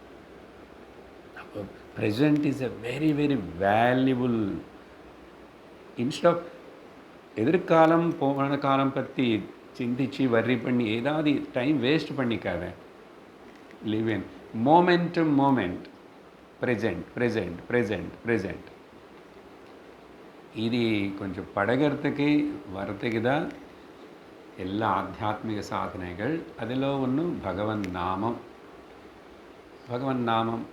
அப்போ present is a very very valuable. Instead of எதிர்காலம் போன காலம் பற்றி சிந்திச்சு வர்ரி பண்ணி ஏதாவது டைம் வேஸ்ட் பண்ணிக்காத. Live in moment to moment, present present present present. ఇది కొంచెం పడగర్తకి వరతకి தான் எல்லா ஆத்தியாத்மிக சாதனைகள். அதில் ஒன்று பகவன் நாமம். பகவன் நாமம்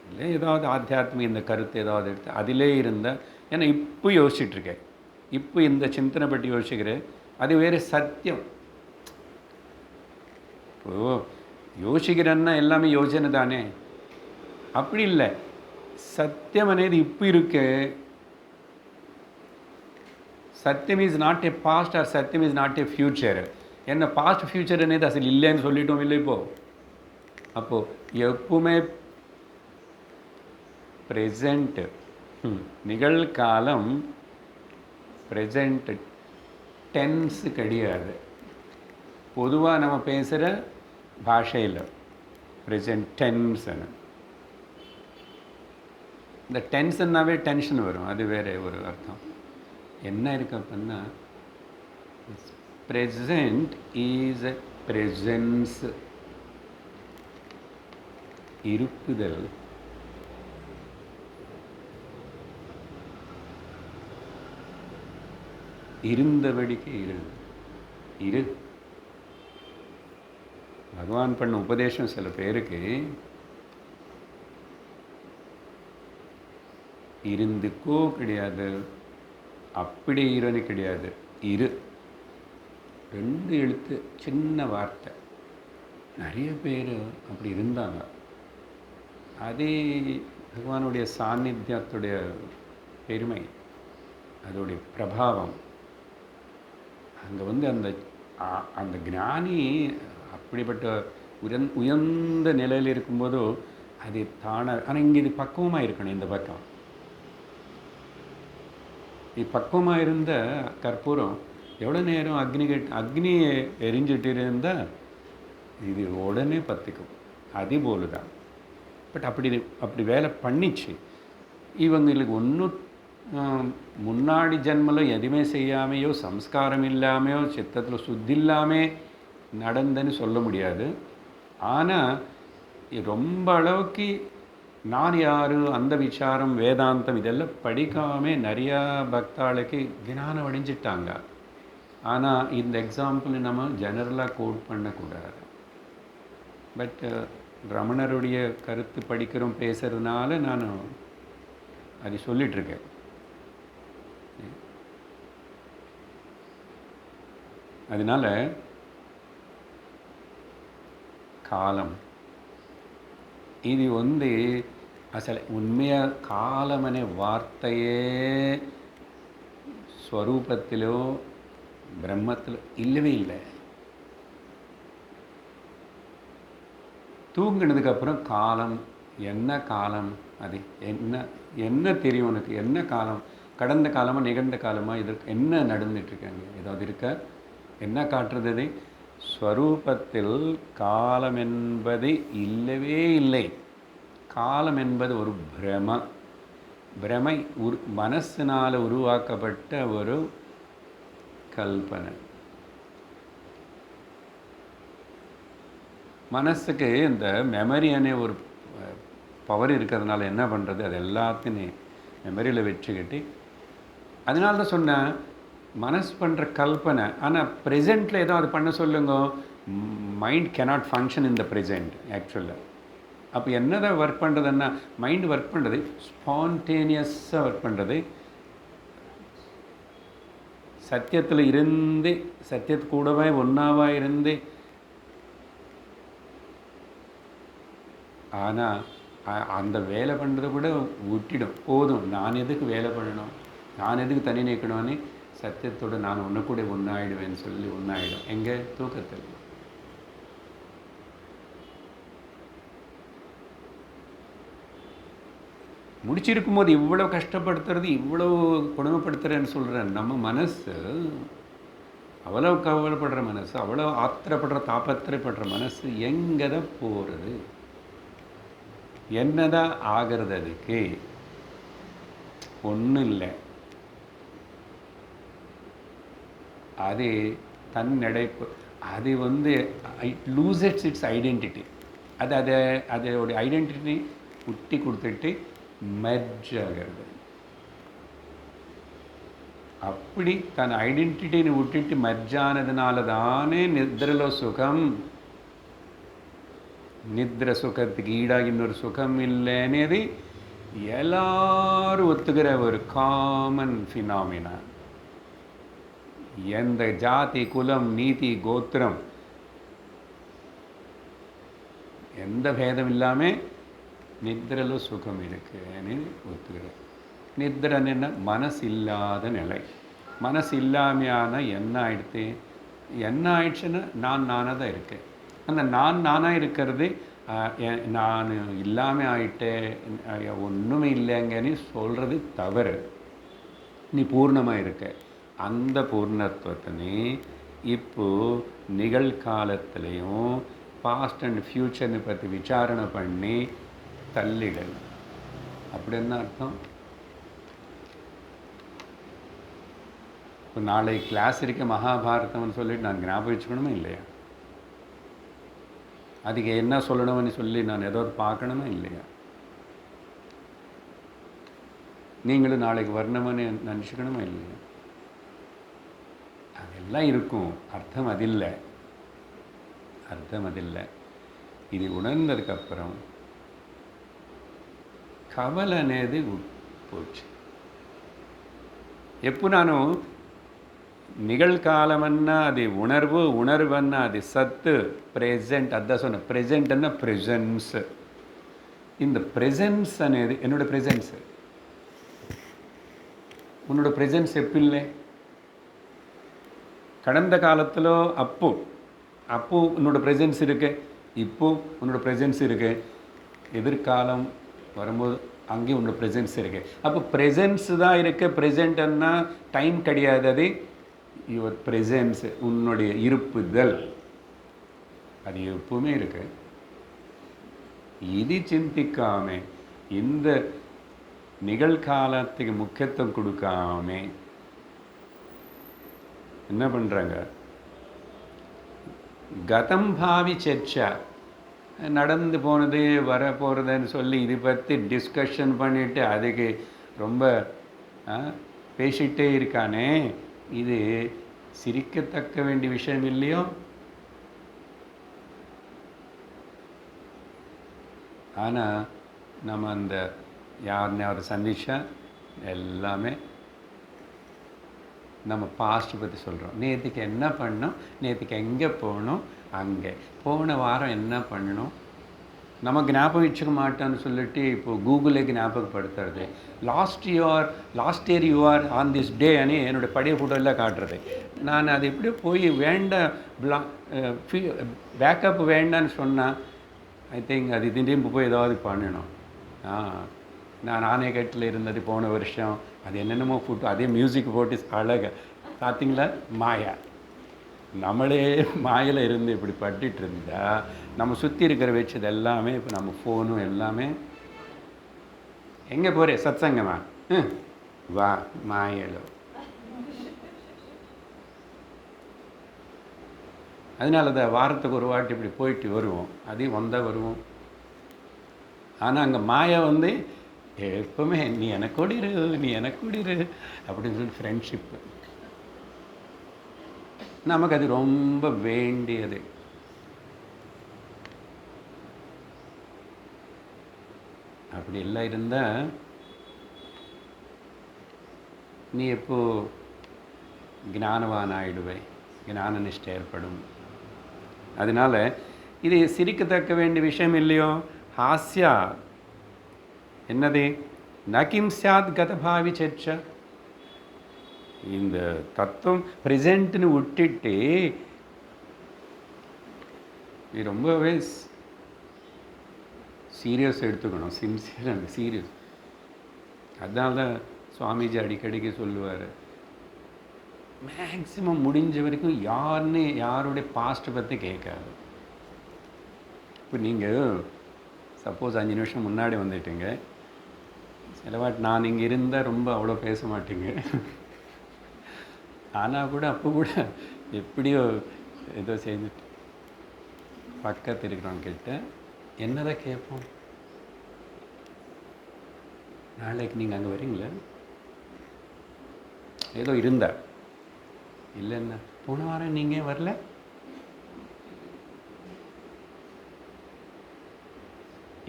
இல்லை ஏதாவது ஆத்தியாத்மிக இந்த கருத்து ஏதாவது எடுத்து அதிலே இருந்தால், ஏன்னா இப்போ யோசிச்சுட்ருக்கேன், இப்போ இந்த சிந்தனை பற்றி யோசிக்கிறேன், அது வேறு சத்தியம். இப்போ யோசிக்கிறேன்னா எல்லாமே யோசனை தானே, அப்படி இல்லை. சத்தியம் అనేది இப்போ இருக்கு. సత్యం is not a past or సత్యం ఈజ్ నాట్ ఏ ఫ్యూచర్. என்ன பாஸ்ட் ஃப்யூச்சர் అనేది అసలు இல்லைன்னு சொல்லிட்டோம் இல்லை இப்போ. அப்போது எப்பவுமே ப்ரெசண்ட், நிகழ்காலம் ப்ரெசண்ட் டென்ஸ் கிடையாது. பொதுவாக நம்ம பேசுகிற பாஷையில் ப்ரெசண்ட் டென்ஸ்னு, இந்த டென்ஷன்னாவே டென்ஷன் வரும், அது வேறு ஒரு அர்த்தம். என்ன இருக்கு அப்படின்னா, present is a presence, இருப்புதல். இருந்தபடிக்கு இரு. பகவான் பண்ண உபதேசம் சில பேருக்கு இருந்துக்கோ கிடையாது, அப்படி இருன்னு கிடையாது, இரு. 2 எழுத்து, சின்ன வார்த்தை. நிறைய பேர் அப்படி இருந்தாங்க. அதே பகவானுடைய சாநித்தியத்துடைய பெருமை, அதோடைய பிரபாவம். அங்கே அந்த அந்த ஞானி அப்படிப்பட்ட உயர்ந்த நிலையில் இருக்கும்போதோ அது தானே. ஆனால் இங்கே இது பக்குவமாக இருக்கணும். இந்த பக்கம் பக்குவமாக இருந்த கற்பூரம் எவ்வளோ நேரம் அக்னி எரிஞ்சிட்டு இருந்தால் இது உடனே பற்றிக்கும். அதே போல தான். பட் அப்படி வேலை பண்ணிச்சு. இவங்களுக்கு ஒன்றும் முன்னாடி ஜென்மத்தில் எதுவுமே செய்யாமையோ சம்ஸ்காரம் இல்லாமையோ சித்தத்தில் சுத்தி இல்லாமல் நடந்தன்னு சொல்ல முடியாது. ஆனால் ரொம்ப அளவுக்கு நான் யார், அந்த விசாரம், வேதாந்தம் இதெல்லாம் படிக்காமல் நிறையா பக்தாளுக்கு ஞானம் அடைஞ்சிட்டாங்க. ஆனால் இந்த எக்ஸாம்பிள் நம்ம ஜெனரலாக கோட் பண்ணக்கூடாது. பட் ரமணருடைய கருத்து படிக்கிறோம் பேசுகிறதுனால நான் அதை சொல்லிகிட்ருக்கேன். அதனால் காலம் ఇది అసలు ఉన్మయ కాలం అనే వార్తయే స్వరూపத்திலோ பிரம்மத்தில் இல்லவே இல்லை. தூங்கினதுக்கப்புறம் காலம் என்ன காலம், அது என்ன தெரியும் உனக்கு? என்ன காலம்? கடந்த காலமாக நிகழ்ந்த காலமாக இதற்கு என்ன நடந்துட்டுருக்காங்க? ஏதாவது இருக்கா? என்ன காட்டுறது? அது ஸ்வரூபத்தில் காலம் என்பது இல்லவே இல்லை. காலம் என்பது ஒரு பிரமை, மனசினால் உருவாக்கப்பட்ட ஒரு கல்பனை. மனசுக்கு இந்த மெமரி அనే ஒரு பவர் இருக்கிறதுனால என்ன பண்ணுறது, அது எல்லாத்தையும் மெமரியில் வச்சுக்கிட்டு, அதனால தான் சொன்னேன் மனசு பண்ணுற கல்பனை. ஆனால் ப்ரெசென்ட்டில் ஏதோ அது பண்ண சொல்லுங்க, மைண்ட் கேனாட் ஃபங்க்ஷன் இன் த ப்ரெசென்ட் ஆக்சுவலாக. அப்போ என்ன தான் ஒர்க் பண்ணுறதுன்னா, மைண்டு ஒர்க் பண்ணுறது ஸ்பான்டேனியஸாக ஒர்க் பண்ணுறது. சத்தியத்தில் இருந்து, சத்தியத்து கூடவே ஒன்றாவாக இருந்து, ஆனால் அந்த வேலை பண்ணுறது கூட விட்டிடும். போதும், நான் எதுக்கு வேலை பண்ணணும், நான் எதுக்கு தனி நிற்கணும்னு சத்தியத்தோடு நான் ஒன்று கூட ஒன்றாயிடுவேன்னு சொல்லி ஒன்றாயிடும். எங்கே? தூக்கத்தில். முடிச்சிருக்கும் போது இவ்வளோ கஷ்டப்படுத்துறது, இவ்வளோ கொடுமைப்படுத்துகிறேன்னு சொல்கிறேன். நம்ம மனசு அவ்வளோ கவலைப்படுற மனசு, அவ்வளோ ஆத்திரப்படுற தாபத்திரப்படுற மனசு எங்கே தான் போகிறது? என்னதான் ஆகிறது? அதுக்கு ஒன்றும் இல்லை. அது தன்னடைப்பு. அது இட் லூசஸ் இட்ஸ் ஐடென்டிட்டி. அதோடைய ஐடென்டிட்டி விட்டி கொடுத்துட்டு மெர்ஜ் ஆகிறது. அப்படி தன் ஐடென்டிட்டிని விட்டுட்டு மெர்ஜ் ஆனதுனால தானே நிద్రలో சுகம். நிద్ర சுகத்துக்கு ஈடாக இன்னொரு சுகம் இல்லை అనేది எல்லாரும் ஒத்துக்கிற ஒரு காமன் ஃபினாமினா. எந்த ஜாதி, குலம், நீதி, கோத்திரம் எந்த பேதம் இல்லாமல் நிద్రలో சுகம் இருக்குன்னு ஒத்துக்கிறேன். நிద్రன்னு என்ன? மனசு இல்லாத நிலை. மனசு இல்லாமையான என்ன ஆயிடுத்து? என்ன ஆயிடுச்சுன்னா நானாக தான் இருக்கேன். அந்த நானாக இருக்கிறது நான் இல்லாமல் ஆயிட்டேன், ஒன்றுமே இல்லைங்கன்னு சொல்கிறது தவறு. நீ பூர்ணமாக இருக்க. அந்த பூர்ணத்துவத்தினே இப்போது நிகழ்காலத்திலையும் பாஸ்ட் அண்ட் ஃப்யூச்சர்னு பற்றி விசாரணை பண்ணி தள்ளிடல். அப்படி என்ன அர்த்தம்? இப்போ நாளைக்கு கிளாஸ் இருக்க மகாபாரதம்னு சொல்லிட்டு நான் ஞாபகம் வச்சுக்கணுமா இல்லையா? அதுக்கு என்ன சொல்லணும்னு சொல்லி நான் ஏதாவது பார்க்கணுமா இல்லையா? நீங்களும் நாளைக்கு வரணும்னு நினச்சிக்கணுமா இல்லையா? அதெல்லாம் இருக்கும். அர்த்தம் அதில்லை. இது உணர்ந்ததுக்கப்புறம் கவலை అనేది போச்சு. எப்போ நானும் நிகழ்காலமன்னா அது உணர்வு, உணர்வன்னா அது சத்து, ப்ரெசென்ட். அதான் சொன்ன ப்ரெசென்ட்னா ப்ரெசன்ஸ். இந்த ப்ரெசன்ஸ் అనేది என்னோட ப்ரெசன்ஸ். உன்னோட ப்ரெசன்ஸ் எப்போ இல்லை? கடந்த காலத்தில் அப்போ உன்னோட ப்ரெசன்ஸ் இருக்கு, இப்போ உன்னோட ப்ரெசன்ஸ் இருக்கு. எதிர்காலம் வரும்போது அங்கேயும் உன்னோட ப்ரெசன்ஸ் இருக்கு. அப்போ ப்ரெசன்ஸ் தான் இருக்கு. ப்ரெசென்ட்னா டைம் கிடையாது. அது யுவர் ப்ரெசன்ஸ், உன்னுடைய இருப்புதல், அது எப்பவுமே இருக்கு. இது சிந்திக்காம இந்த நிகழ்காலத்துக்கு முக்கியத்துவம் கொடுக்காம என்ன பண்ணுறாங்க? கதம் பாவி சர்ச்சா, நடந்து போனது வர போகிறதுன்னு சொல்லி இது பற்றி டிஸ்கஷன் பண்ணிவிட்டு அதுக்கு ரொம்ப பேசிகிட்டே இருக்கானே. இது சிரிக்கத்தக்க வேண்டிய விஷயம் இல்லையோ? ஆனால் நம்ம அந்த யாருன்னு சந்திச்சா எல்லாமே நம்ம பாஸ்ட் பற்றி சொல்கிறோம். நேற்றுக்கு என்ன பண்ணோம், நேற்றுக்கு எங்கே போகணும், அங்கே போன வாரம் என்ன பண்ணணும், நம்ம ஞாபகம் வச்சுக்க மாட்டோன்னு சொல்லிட்டு இப்போது கூகுளே ஞாபகப்படுத்துறது. Last year you are on this day அனி என்னோடய பழைய ஃபோட்டோலாம் காட்டுறது. நான் அது எப்படியோ போய் வேண்டாம் பேக்கப் வேண்டான்னு சொன்னால் ஐ திங்க் அது திடீர்னு போய் ஏதாவது பண்ணணும். நான் ஆனைக்கட்டில் இருந்தது போன வருஷம், அது என்னென்னமோ ஃபோட்டோ, அதே மியூசிக் போட்டு அழகாக பார்த்தீங்களா? மாயா. நம்மளே மாயில் இருந்து இப்படி பட்டுட்டு இருந்தால் நம்ம சுற்றி இருக்கிற வச்சது எல்லாமே இப்போ நம்ம ஃபோனும் எல்லாமே எங்கே போகிறே சத்சங்கமா வா மாயலோ. அதனால தான் வாரத்துக்கு ஒரு வாட்டி இப்படி போயிட்டு வருவோம். அதையும் வந்தால் வருவோம். ஆனால் அங்கே மாயா எப்பவுமே நீ எனக்கு ஓடிரு, நீ எனக்கு ஓடிரு அப்படின்னு சொல்லி ஃப்ரெண்ட்ஷிப்பு நமக்கு அது ரொம்ப வேண்டியது. அப்படி எல்லாம் இருந்தால் நீ எப்போ ஞானவான் ஆயிடுவே, ஞான நிஷ்டை ஏற்படும். அதனால் இது சிரிக்கத்தக்க வேண்டிய விஷயம் இல்லையோ? ஹாஸ்யா என்னது? நகிம் சாத் கதபாவி சர்ச்சா. இந்த தத்துவம் ப்ரெசென்ட்னு விட்டுட்டு நீ ரொம்பவே சீரியஸ் எடுத்துக்கணும். சின்சியராக சீரியஸ். அதனால தான் சுவாமிஜி அடிக்கடிக்கு சொல்லுவார், மேக்ஸிமம் முடிஞ்ச வரைக்கும் யாருன்னு யாருடைய பாஸ்ட்டை பற்றி கேட்காது. இப்போ நீங்கள் சப்போஸ் 5 நிமிஷம் முன்னாடி வந்துட்டீங்க, சிலவாட்டி நான் இங்கே இருந்தால் ரொம்ப அவ்வளோ பேச மாட்டீங்க. ஆனால் கூட அப்போ கூட எப்படியோ ஏதோ செஞ்சுட்டு பக்கத்து இருக்கிறவங்க கிட்ட என்னதான் கேட்போம், நாளைக்கு நீங்கள் அங்கே வரீங்களா, ஏதோ இருந்தா இல்லைன்னா போன வாரம் நீங்கள் வரல,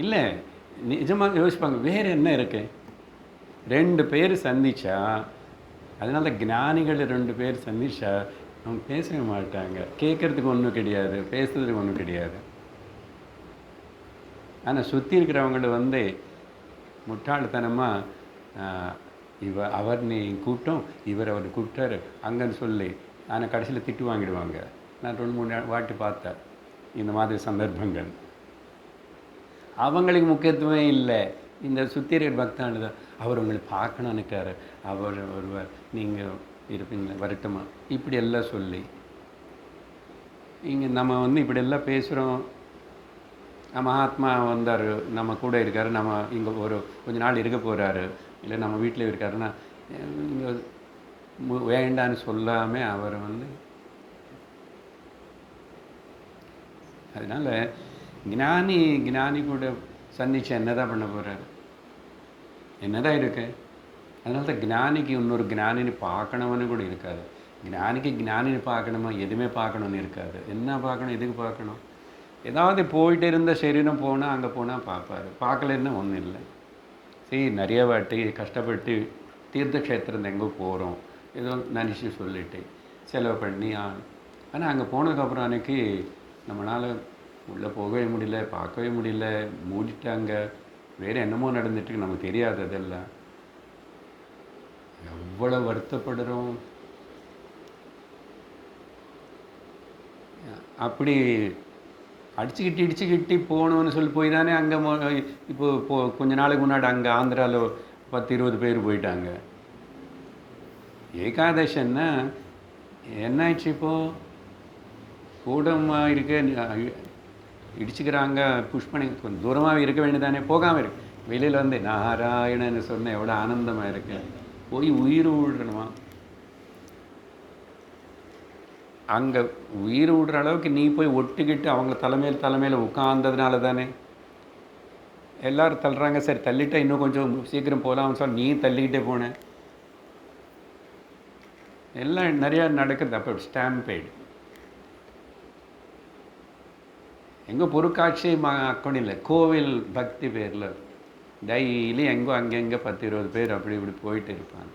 இல்லை நிஜமாக யோசிப்பாங்க வேறு என்ன இருக்கு. 2 பேர் சந்திச்சா, அதனால ஞானிகள் 2 பேர் சந்திச்சா அவங்க பேசவே மாட்டாங்க. கேட்கறதுக்கு ஒன்றும் கிடையாது, பேசுறதுக்கு ஒன்றும் கிடையாது. ஆனால் சுற்றி இருக்கிறவங்கள வந்து முட்டாள்தனமாக அவர் நீ கூப்பிட்டோம், இவர் அவர் கூப்பிட்டாரு அங்கன்னு சொல்லி ஆனால் கடைசியில் திட்டு வாங்கிடுவாங்க. நான் 2-3 வாட்டி பார்த்தேன் இந்த மாதிரி சந்தர்ப்பங்கள். அவங்களுக்கு முக்கியத்துவம் இல்லை, இந்த சுற்றி இருக்கிற பக்தானு தான். அவர் உங்களை பார்க்கணும்னு இருக்காரு, அவர் ஒருவர் நீங்கள் இருப்பீங்க வரட்டுமா, இப்படி எல்லாம் சொல்லி இங்கே நம்ம வந்து இப்படியெல்லாம் பேசுகிறோம். மகாத்மா வந்தார், நம்ம கூட இருக்கார், நம்ம இங்கே கொஞ்ச நாள் இருக்க போகிறாரு, இல்லை நம்ம வீட்டில் இருக்காருன்னா இங்கே வேண்டான்னு சொல்லாமல் அவர் வந்து. அதனால் ஞானி கூட சந்திச்சு என்னதான் பண்ண போகிறாரு, என்னதான் இருக்கு. அதனால தான் ஞானிக்கு இன்னொரு ஞானின்னு பார்க்கணும்னு கூட இருக்காது. ஞானிக்கு ஞானின்னு பார்க்கணுமா, எதுவுமே பார்க்கணுன்னு இருக்காது. என்ன பார்க்கணும், எதுக்கு பார்க்கணும், ஏதாவது போயிட்டு இருந்த சரீரம் போனால் அங்கே போனால் பார்ப்பார், பார்க்கலன்னா ஒன்றும் இல்லை. சரி நிறைய வாட்டி கஷ்டப்பட்டு தீர்த்த க்ஷேத்திரம் எங்கே போகிறோம் ஏதோ நினச்சி சொல்லிட்டு செலவு பண்ணி ஆனால் அங்கே போனதுக்கப்புறம் அன்றைக்கி நம்மளால் உள்ளே போகவே முடியல, பார்க்கவே முடியல, மூடிட்டாங்க, வேறு என்னமோ நடந்துட்டு நமக்கு தெரியாது. அதெல்லாம் எவ்வளோ வருத்தப்படுறோம். அப்படி இடிச்சுக்கிட்டு போகணுன்னு சொல்லி போய் தானே அங்கே இப்போ கொஞ்ச நாளுக்கு முன்னாடி அங்கே ஆந்திராவில் 10-20 பேர் போயிட்டாங்க. ஏகாதசன்னா என்னாச்சு, இப்போது கூடமாக இருக்க இடிச்சுக்கிறாங்க, புஷ் பண்ணி கொஞ்சம் தூரமாக இருக்க வேண்டியதானே, போகாமல் இருக்கு. வெளியில் வந்து நாராயணன்னு சொன்ன எவ்வளோ ஆனந்தமாக இருக்கு. போய் உயிர் விடணுமா, அங்கே உயிர் விடுற அளவுக்கு நீ போய் ஒட்டிக்கிட்டு அவங்க தலைமையில் உட்கார்ந்ததுனால தானே எல்லோரும் தள்ளுறாங்க. சரி தள்ளிட்டா இன்னும் கொஞ்சம் சீக்கிரம் போகலாம்னு சொல்லி நீ தள்ளிக்கிட்டே போனேன். எல்லாம் நிறையா நடக்குது. அப்போ ஸ்டாம்பேடு எங்கே பொருட்காட்சி அக்கௌண்ட் இல்லை, கோவில் பக்தி பேரில் டெய்லி அங்கங்கே 10-20 பேர் அப்படி இப்படி போயிட்டு இருப்பாங்க.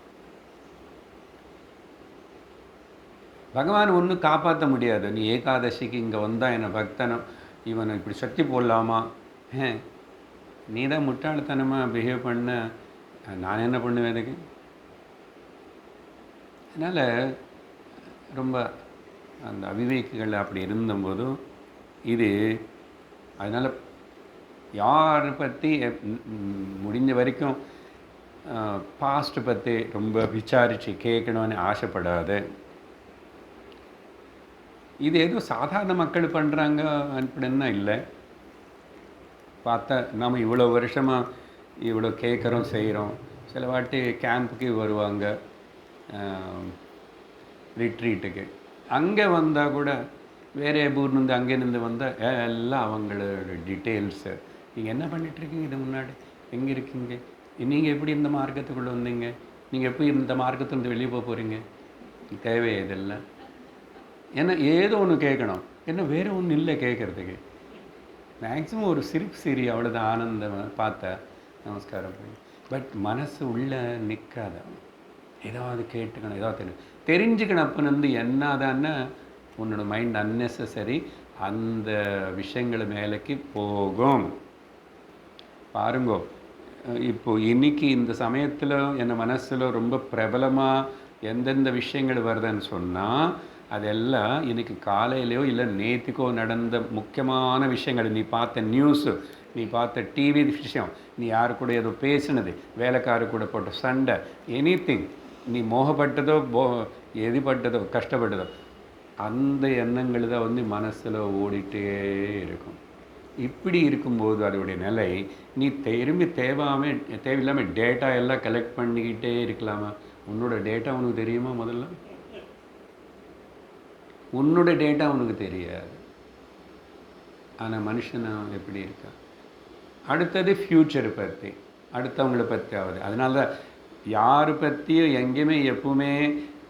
பகவான் ஒன்றும் காப்பாற்ற முடியாது. நீ ஏகாதசிக்கு இங்கே வந்தால் என்ன பக்தனம் இவனை இப்படி சக்தி போடலாமா, நீ தான் முட்டாள்தனமாக பிஹேவ் பண்ண, நான் என்ன பண்ணுவேன் அதுக்கு. அதனால் ரொம்ப அந்த அவிவேக்கிகள் அப்படி இருந்தபோதும் இது. அதனால் யாரை பற்றி முடிஞ்ச வரைக்கும் பாஸ்ட்டை பற்றி ரொம்ப விசாரித்து கேட்கணும்னு ஆசைப்படாது. இது ஏதோ சாதாரண மக்கள் பண்ணுறாங்க அப்படின்னா இல்லை. பார்த்தா நம்ம இவ்வளோ வருஷமாக இவ்வளோ கேட்குறோம் செய்கிறோம். சில வாட்டி கேம்புக்கு வருவாங்க, ரிட்ரீட்டுக்கு, அங்கே வந்தால் கூட வேறு ஊர்லேருந்து அங்கேருந்து வந்தால் எல்லாம் அவங்களோட டீட்டெயில்ஸு. நீங்கள் என்ன பண்ணிகிட்ருக்கீங்க, இது முன்னாடி எங்கே இருக்கீங்க, நீங்கள் எப்படி இந்த மார்க்கத்துக்குள்ளே வந்தீங்க, நீங்கள் எப்படி இந்த மார்க்கத்துலேருந்து வெளியே போக போகிறீங்க, தேவையே இதெல்லாம். ஏன்னா ஏதோ ஒன்று கேட்கணும், என்ன வேறு ஒன்றும் இல்லை கேட்குறதுக்கு. மேக்ஸிமம் ஒரு சிரி அவ்வளோதான், ஆனந்தமாக பார்த்தா நமஸ்காரம் பண்ணி. பட் மனசு உள்ளே நிற்காத, ஏதாவது கேட்டுக்கணும், ஏதாவது தெரிஞ்சுக்கணும். அப்போ வந்து என்னதான்னா உன்னோட மைண்ட் அன்னெசரி அந்த விஷயங்கள் மேலேக்கு போகும். பாருங்கோ, இப்போது இன்றைக்கி இந்த சமயத்தில் என் மனசில் ரொம்ப பிரபலமாக எந்தெந்த விஷயங்கள் வருதுன்னு சொன்னால் அதெல்லாம் இன்றைக்கி காலையிலையோ இல்லை நேற்றுக்கோ நடந்த முக்கியமான விஷயங்கள். நீ பார்த்த நியூஸு, நீ பார்த்த டிவி விஷயம், நீ யாரு கூட ஏதோ பேசினது, வேலைக்காரு கூட போட்ட சண்டை, எனிதிங், நீ மோகப்பட்டதோ எதுப்பட்டதோ கஷ்டப்பட்டதோ அந்த எண்ணங்கள் தான் வந்து மனசில் ஓடிட்டே இருக்கும். இப்படி இருக்கும்போது அதோடைய நிலை, நீ திரும்பி தேவையில்லாமல் டேட்டா எல்லாம் கலெக்ட் பண்ணிக்கிட்டே இருக்கலாமா? உன்னோட டேட்டா உனக்கு தெரியுமா? முதல்ல உன்னோட டேட்டா உனக்கு தெரியாது. ஆனால் மனுஷன் எப்படி இருக்கா? அடுத்தது ஃப்யூச்சரை பற்றி, அடுத்தவங்களை பற்றி ஆகுது. அதனால தான் யாரை பற்றியும் எங்கேயுமே எப்பவுமே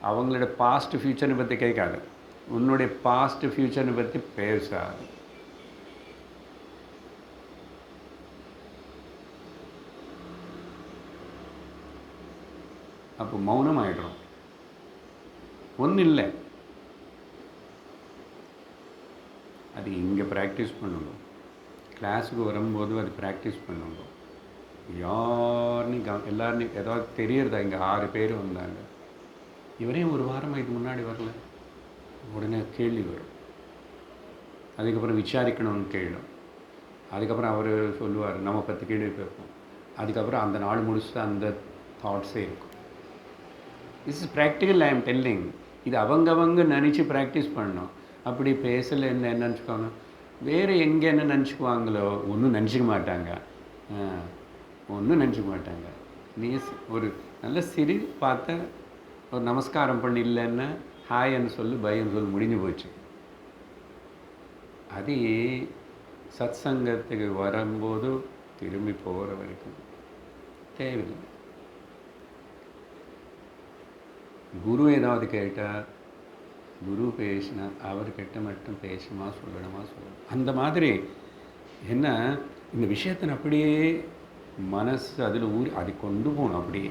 அவங்களோட பாஸ்ட் ஃப்யூச்சரை பற்றி கேட்காது. உன்னுடைய பாஸ்ட் ஃப்யூச்சரை பற்றி பேசாது. அப்போ மௌனம் ஆகிடுறோம். ஒன்றும் இல்லை, அது இங்கே ப்ராக்டிஸ் பண்ணணும். கிளாஸுக்கு வரும்போது அது ப்ராக்டிஸ் பண்ணணும். யாருன்னு எல்லாருன்னு ஏதாவது தெரியறதா? இங்கே 6 பேர் வந்தாங்க, இவரையும் ஒரு வாரமாக இது முன்னாடி வரல. உடனே கேள்வி வரும். அதுக்கப்புறம் விசாரிக்கணும்னு கேளும். அதுக்கப்புறம் அவர் சொல்லுவார், நம்ம 10 கேள்வி கேட்போம். அதுக்கப்புறம் அந்த நாள் முழுசு அந்த தாட்ஸே இருக்கும். This is practical. I am telling. இது அவங்க நினச்சி ப்ராக்டிஸ் பண்ணணும். அப்படி பேசலை என்ன நினச்சிக்கோங்க. வேறு எங்கே என்ன நினச்சிக்குவாங்களோ ஒன்றும் நினச்சிக்க மாட்டாங்க. ஒன்றும் நினச்சிக்க மாட்டாங்க. நீ ஒரு நல்ல சிரி பார்த்த ஒரு நமஸ்காரம் பண்ணி, இல்லைன்னா ஹாய்ன்னு சொல்லு, பைன்னு சொல்லி, முடிஞ்சு போச்சு. அது சத் சங்கத்துக்கு வரும்போது திரும்பி போகிற வரைக்கும் தேவையில்லை. குரு ஏதாவது கேட்டால், குரு பேசினா அவர்கிட்ட மட்டும் பேசுமா சொல்லணுமா சொல்லணும். அந்த மாதிரி என்ன, இந்த விஷயத்தை அப்படியே மனசு அதில் அது கொண்டு போகணும். அப்படியே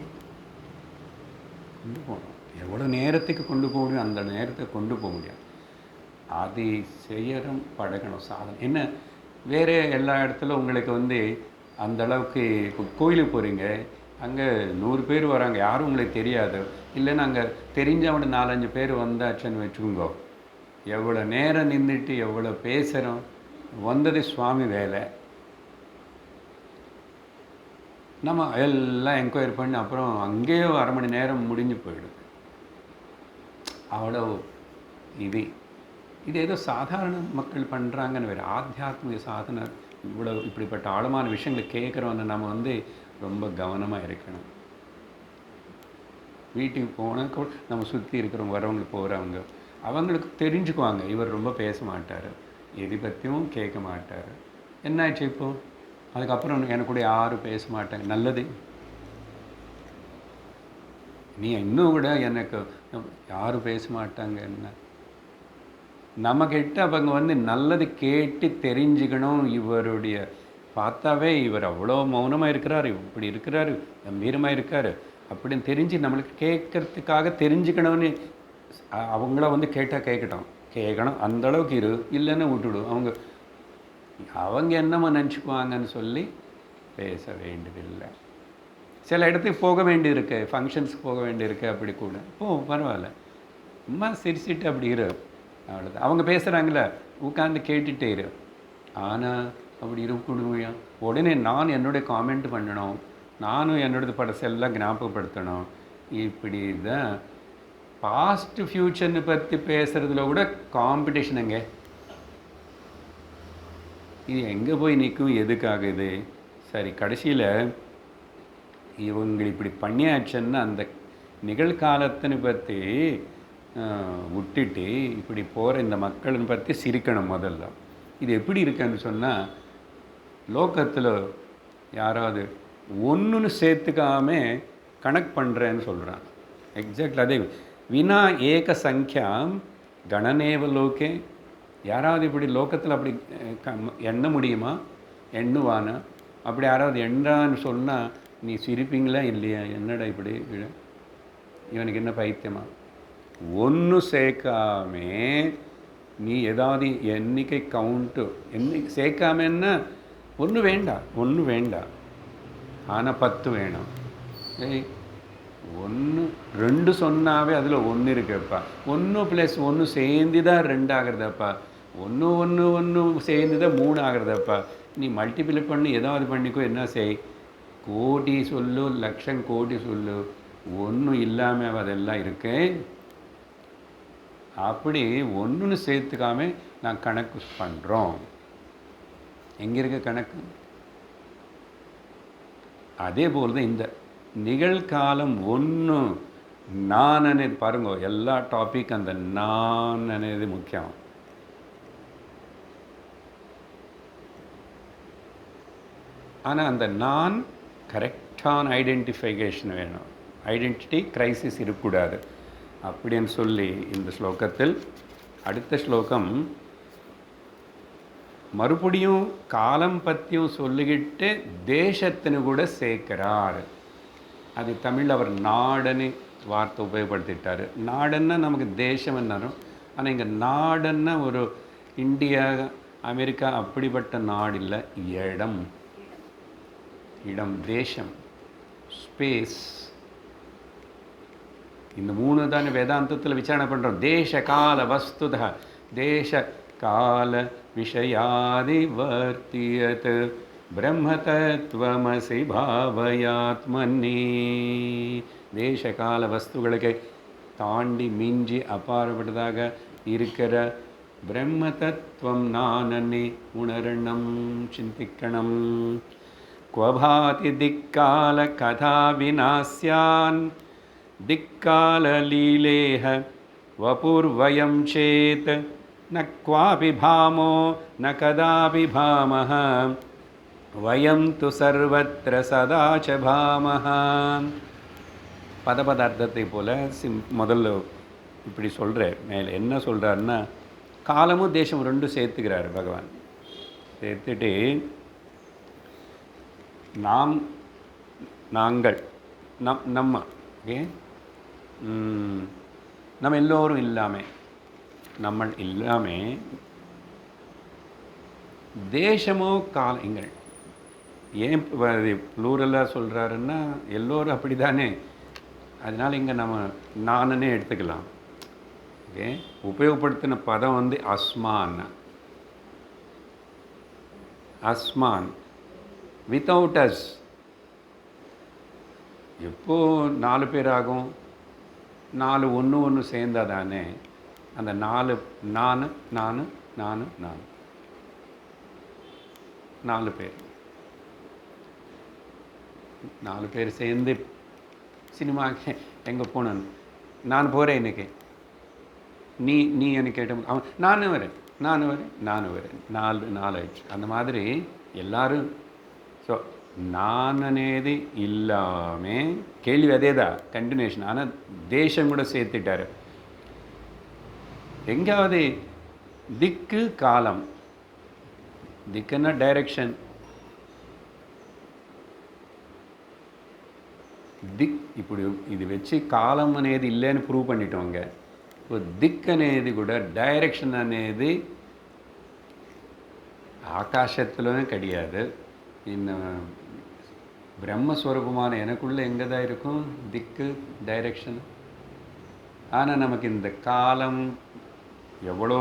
கொண்டு போகணும். எவ்வளோ நேரத்துக்கு கொண்டு போக முடியும் அந்த நேரத்தை கொண்டு போக முடியாது. அது செய்யணும், பழகணும், சாதனை. என்ன வேறு எல்லா இடத்துல உங்களுக்கு வந்து அந்த அளவுக்கு கோயிலுக்கு போகிறீங்க, அங்கே 100 பேர் வராங்க, யாரும் உங்களுக்கு தெரியாது. இல்லைன்னா அங்கே தெரிஞ்சவங்க 4-5 பேர் வந்தாச்சுன்னு வச்சுக்கோங்க, எவ்வளோ நேரம் நின்றுட்டு எவ்வளோ பேசுகிறோம். வந்தது சுவாமி வேலை. நம்ம எல்லாம் என்கொயரி பண்ணி அப்புறம் அங்கேயே 1/2 மணி நேரம் முடிஞ்சு போயிடுது. அவ்வளோ இது ஏதோ சாதாரண மக்கள் பண்ணுறாங்கன்னு வேறு. ஆத்தியாத்மிக சாதனை இவ்வளோ இப்படிப்பட்ட ஆழமான விஷயங்களை கேட்குறோன்னு நம்ம வந்து ரொம்ப கவனமாக இருக்கணும். வீட்டுக்கு போனால் கூட நம்ம சுற்றி இருக்கிறவங்க, வரவங்க போகிறவங்க, அவங்களுக்கு தெரிஞ்சுக்குவாங்க, இவர் ரொம்ப பேச மாட்டார், எதை பற்றியும் கேட்க மாட்டார். என்னாச்சு இப்போது? அதுக்கப்புறம் எனக்கு கூட யாரும் பேச மாட்டாங்க. நல்லது. நீ இன்னும் கூட எனக்கு யாரும் பேச மாட்டாங்க என்ன, நம்மக்கிட்ட அவங்க வந்து நல்லது கேட்டு தெரிஞ்சுக்கணும். இவருடைய பார்த்தாவே இவர் அவ்வளோ மௌனமாக இருக்கிறாரு, இப்படி இருக்கிறாரு, கம்பீரமாக இருக்கார் அப்படின்னு தெரிஞ்சு நம்மளுக்கு கேட்கறதுக்காக தெரிஞ்சுக்கணும்னு அவங்கள வந்து கேட்கட்டும், கேட்கணும். அந்தளவுக்கு இல்லைன்னு விட்டுடும். அவங்க என்னமோ நினச்சிக்குவாங்கன்னு சொல்லி பேச வேண்டியதில்லை. சில இடத்துக்கு போக வேண்டியிருக்கு, ஃபங்க்ஷன்ஸுக்கு போக வேண்டியிருக்கு, அப்படி கூட பரவாயில்ல, சும்மா சிரிச்சிட்டு அப்படி அவ்வளோதான். அவங்க பேசுகிறாங்களே உட்காந்து கேட்டுகிட்டே ஆனால் அப்படி இருக்கணும். உடனே நான் என்னுடைய காமெண்ட் பண்ணணும், நானும் என்னோடது படசெல்லாம் ஞாபகப்படுத்தணும். இப்படி தான் பாஸ்ட் ஃப்யூச்சர்னு பற்றி பேசுகிறதுல கூட காம்படிஷனுங்க. இது எங்கே போய் நிற்கும்? எதுக்காகுது? சரி, கடைசியில் இவங்க இப்படி பண்ணியாச்சுன்னா அந்த நிகழ்காலத்தினை பற்றி விட்டுட்டு இப்படி போகிற இந்த மக்களின் பற்றி சிரிக்கணும் முதல்ல. இது எப்படி இருக்குன்னு சொன்னால், லோகத்தில் யாராவது ஒன்றுன்னு சேர்த்துக்காம கனெக்ட் பண்ணுறேன்னு சொல்கிறான். எக்ஸாக்ட்லி அதே வினா ஏக சங்கியாம் கணனேவ லோகே. யாராவது இப்படி லோகத்தில் அப்படி எண்ண முடியுமா? எண்ணுவானா? அப்படி யாராவது எண்ணான்னு சொன்னால் நீ சிரிப்பீங்களா இல்லையா? என்னடா இப்படி இவனுக்கு என்ன பைத்தியமா? ஒன்றும் சேர்க்காமே நீ ஏதாவது எண்ணிக்கை கவுண்ட்டு சேர்க்காமன்னா ஒன்று வேண்டாம், ஆனால் 10 வேணும். 1 2 சொன்னாவே அதில் 1 இருக்குப்பா. 1 + 1 சேர்ந்து தான் 2 ஆகுறதப்பா. 1 சேர்ந்து தான் 3 ஆகுறதப்பா. நீ மல்டிப்ளை பண்ணி ஏதாவது பண்ணிக்கோ, என்ன செய், கோடி சொல்லு, லட்சம் கோடி சொல்லு, ஒன்றும் இல்லாமல் அதெல்லாம் இருக்கு. அப்படி ஒன்றுன்னு சேர்த்துக்காம நான் கணக்கு பண்ணுறோம். எங்கே இருக்க கணக்கு? அதே போல் தான் இந்த நிகழ்காலம் ஒன்று நான் అనేది பாருங்க, எல்லா டாபிக் அந்த நான் అనేది முக்கியம். ஆனால் அந்த நான் கரெக்டான ஐடென்டிஃபிகேஷன் வேணும். ஐடென்டிட்டி கிரைசிஸ் இருக்கக்கூடாது அப்படின்னு சொல்லி இந்த ஸ்லோகத்தில் அடுத்த ஸ்லோகம் மறுபடியும் காலம் பற்றியும் சொல்லிக்கிட்டு தேசத்தின்னு கூட சேர்க்கிறார். அது தமிழ் அவர் நாடுன்னு வார்த்தை உபயோகப்படுத்திட்டார். நாடுன்னா நமக்கு தேசம் என்னாரும், ஆனால் இங்கே நாடுன்னா ஒரு இந்தியா அமெரிக்கா அப்படிப்பட்ட நாடு இல்லை, இடம், இடம், தேசம், ஸ்பேஸ். இந்த மூணு தானே வேதாந்தத்தில் விசாரணை பண்ணுறோம். தேச கால வஸ்துத தேச கால விஷயாதிவர்த்தியத் பிரம்மதத்வமசி பாவயாத்மனி. தேச கால வஸ்துகளுக்கு தாண்டி மிஞ்சி அப்பாற்பட்டதாக இருக்கிற பிரம்ம தத்துவம் நானன்னி உணரணும், சிந்திக்கணும். क्वभाति दिक्काल कथा विनास्यान् दिक्काल लीलेह वपुर्वयं चेत् न क्वापि भामो न कदापि भामः वयं तु सर्वत्र सदा च भामः. பதபதார்த்தத்தை போல முதல்ல இப்படி சொல்கிறார். மேலே என்ன சொல்கிறாருன்னா, காலமும் தேசம் ரெண்டும் சேர்த்துக்கிறார் பகவான். சேர்த்துட்டு நாம், நாங்கள், நம்ம, ஓகே, நம்ம எல்லோரும் இல்லாமல், நம்ம இல்லாமல் தேசமோ காலங்கள். ஏன் ப்ளூரலாக சொல்கிறாருன்னா, எல்லோரும் அப்படி தானே, அதனால் இங்கே நம்ம நானே எடுத்துக்கலாம். ஓகே, உபயோகப்படுத்தின பதம் வந்து அஸ்மான். அஸ்மான், வித்தவுட் அஸ். எப்போ 4 பேர் ஆகும்? 4 ஒன்று சேர்ந்தா தானே அந்த 4 நான் நான் நான் நான் 4 பேர். 4 பேர் சேர்ந்து சினிமாக்கு எங்கே போனேன், நான் போகிறேன் இன்னைக்கு, நீ நீ எனக்கு கேட்ட, அவன் நானும் வரேன், நானும் வரேன், நானும் வரேன், 4 ஆயிடுச்சு. அந்த மாதிரி எல்லாரும். ஸோ நான் అనేది இல்லாமல் கேள்வி அதேதான், கண்டினியூஷன். ஆனால் தேசம் கூட சேர்த்துட்டார். எங்காவது திக்கு காலம், திக்குன்னா டைரக்ஷன், దిక్. ఇప్పుడు ఇది వచ్చి కాలం అనేది ఇల్లేని ప్రూవ్ பண்ணிட்டோங்க. இப்போ దిక్ అనేది కూడా டைரக்ஷன் అనేది ஆகாசத்துலனே கிடையாது. இன்னும் பிரம்மஸ்வரூபமான எனக்குள்ளே எங்கே தான் இருக்கும் திக்கு, டைரக்ஷன். ஆனால் நமக்கு இந்த காலம் எவ்வளோ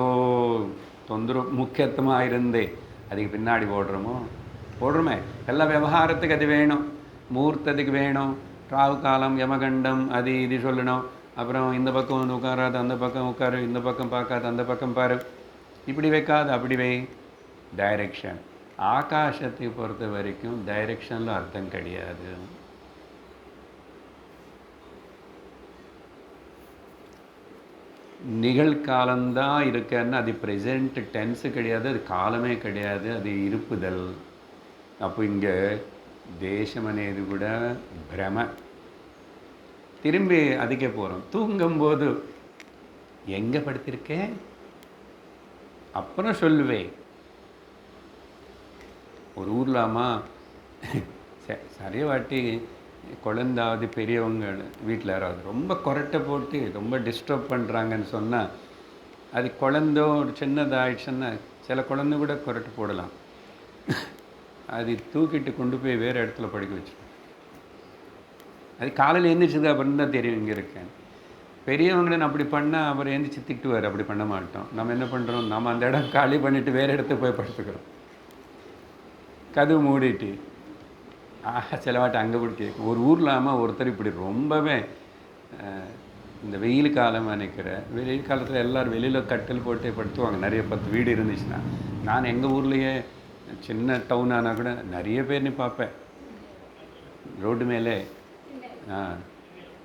தொந்தரவு முக்கியத்துவமாக இருந்தே அதுக்கு பின்னாடி போடுறோமே. எல்லா விவகாரத்துக்கு அது வேணும், முகூர்த்தத்துக்கு வேணும், ராகு காலம், யமகண்டம், அது இது சொல்லணும். அப்புறம் இந்த பக்கம் வந்து உட்காராது, அந்த பக்கம் உட்காரு, இந்த பக்கம் பார்க்காது, அந்த பக்கம் பாரு, இப்படி வைக்காது, அப்படி வை. டைரக்ஷன். ஆகாசத்தை பொறுத்த வரைக்கும் டைரக்ஷனில் அர்த்தம் கிடையாது. நிகழ்காலம்தான் இருக்குன்னா அது ப்ரெசண்ட் டென்ஸு கிடையாது, அது காலமே கிடையாது, அது இருப்புதல். அப்போ இங்கே தேசம் అనేది కూడా భ్రమ. திரும்பி அதுக்கே போகிறோம். தூங்கும்போது எங்கே படுத்திருக்கேன் அப்புறம் சொல்லுவேன். ஒரு ஊர்லாமா சரியா வாட்டி குழந்தாவது பெரியவங்க வீட்டில் யாராவது ரொம்ப கொரட்டை போட்டு ரொம்ப டிஸ்டர்ப் பண்ணுறாங்கன்னு சொன்னால், அது குழந்தோ ஒரு சின்னதாகிடுச்சுன்னா சில குழந்தை கூட கொரட்டை போடலாம். அது தூக்கிட்டு கொண்டு போய் வேறு இடத்துல படிக்க வச்சு, அது காலையில் எழுந்திரிச்சது அப்புறம் தான் தெரியும் இங்கே இருக்கேன். பெரியவங்கள அப்படி பண்ணால் அவர் எழுந்திரிச்சு திட்டுவார். அப்படி பண்ண மாட்டோம். நம்ம என்ன பண்ணுறோம், நம்ம அந்த இடம் காலி பண்ணிவிட்டு வேறு இடத்துக்கு போய் படுத்துக்கிறோம், கதவு மூடிட்டு. சிலவாட்டி அங்கே பிடிச்சி ஒரு ஊரில் ஒருத்தர் இப்படி ரொம்பவே இந்த வெயில் காலம் நினைக்கிறேன், வெயில் காலத்தில் எல்லோரும் வெளியில் கட்டில் போட்டு படுத்துவாங்க, நிறைய 10 வீடு இருந்துச்சுன்னா. நான் எங்கள் ஊர்லேயே சின்ன டவுன் ஆனால் கூட நிறைய பேர் நீ பார்ப்பேன் ரோடு மேலே.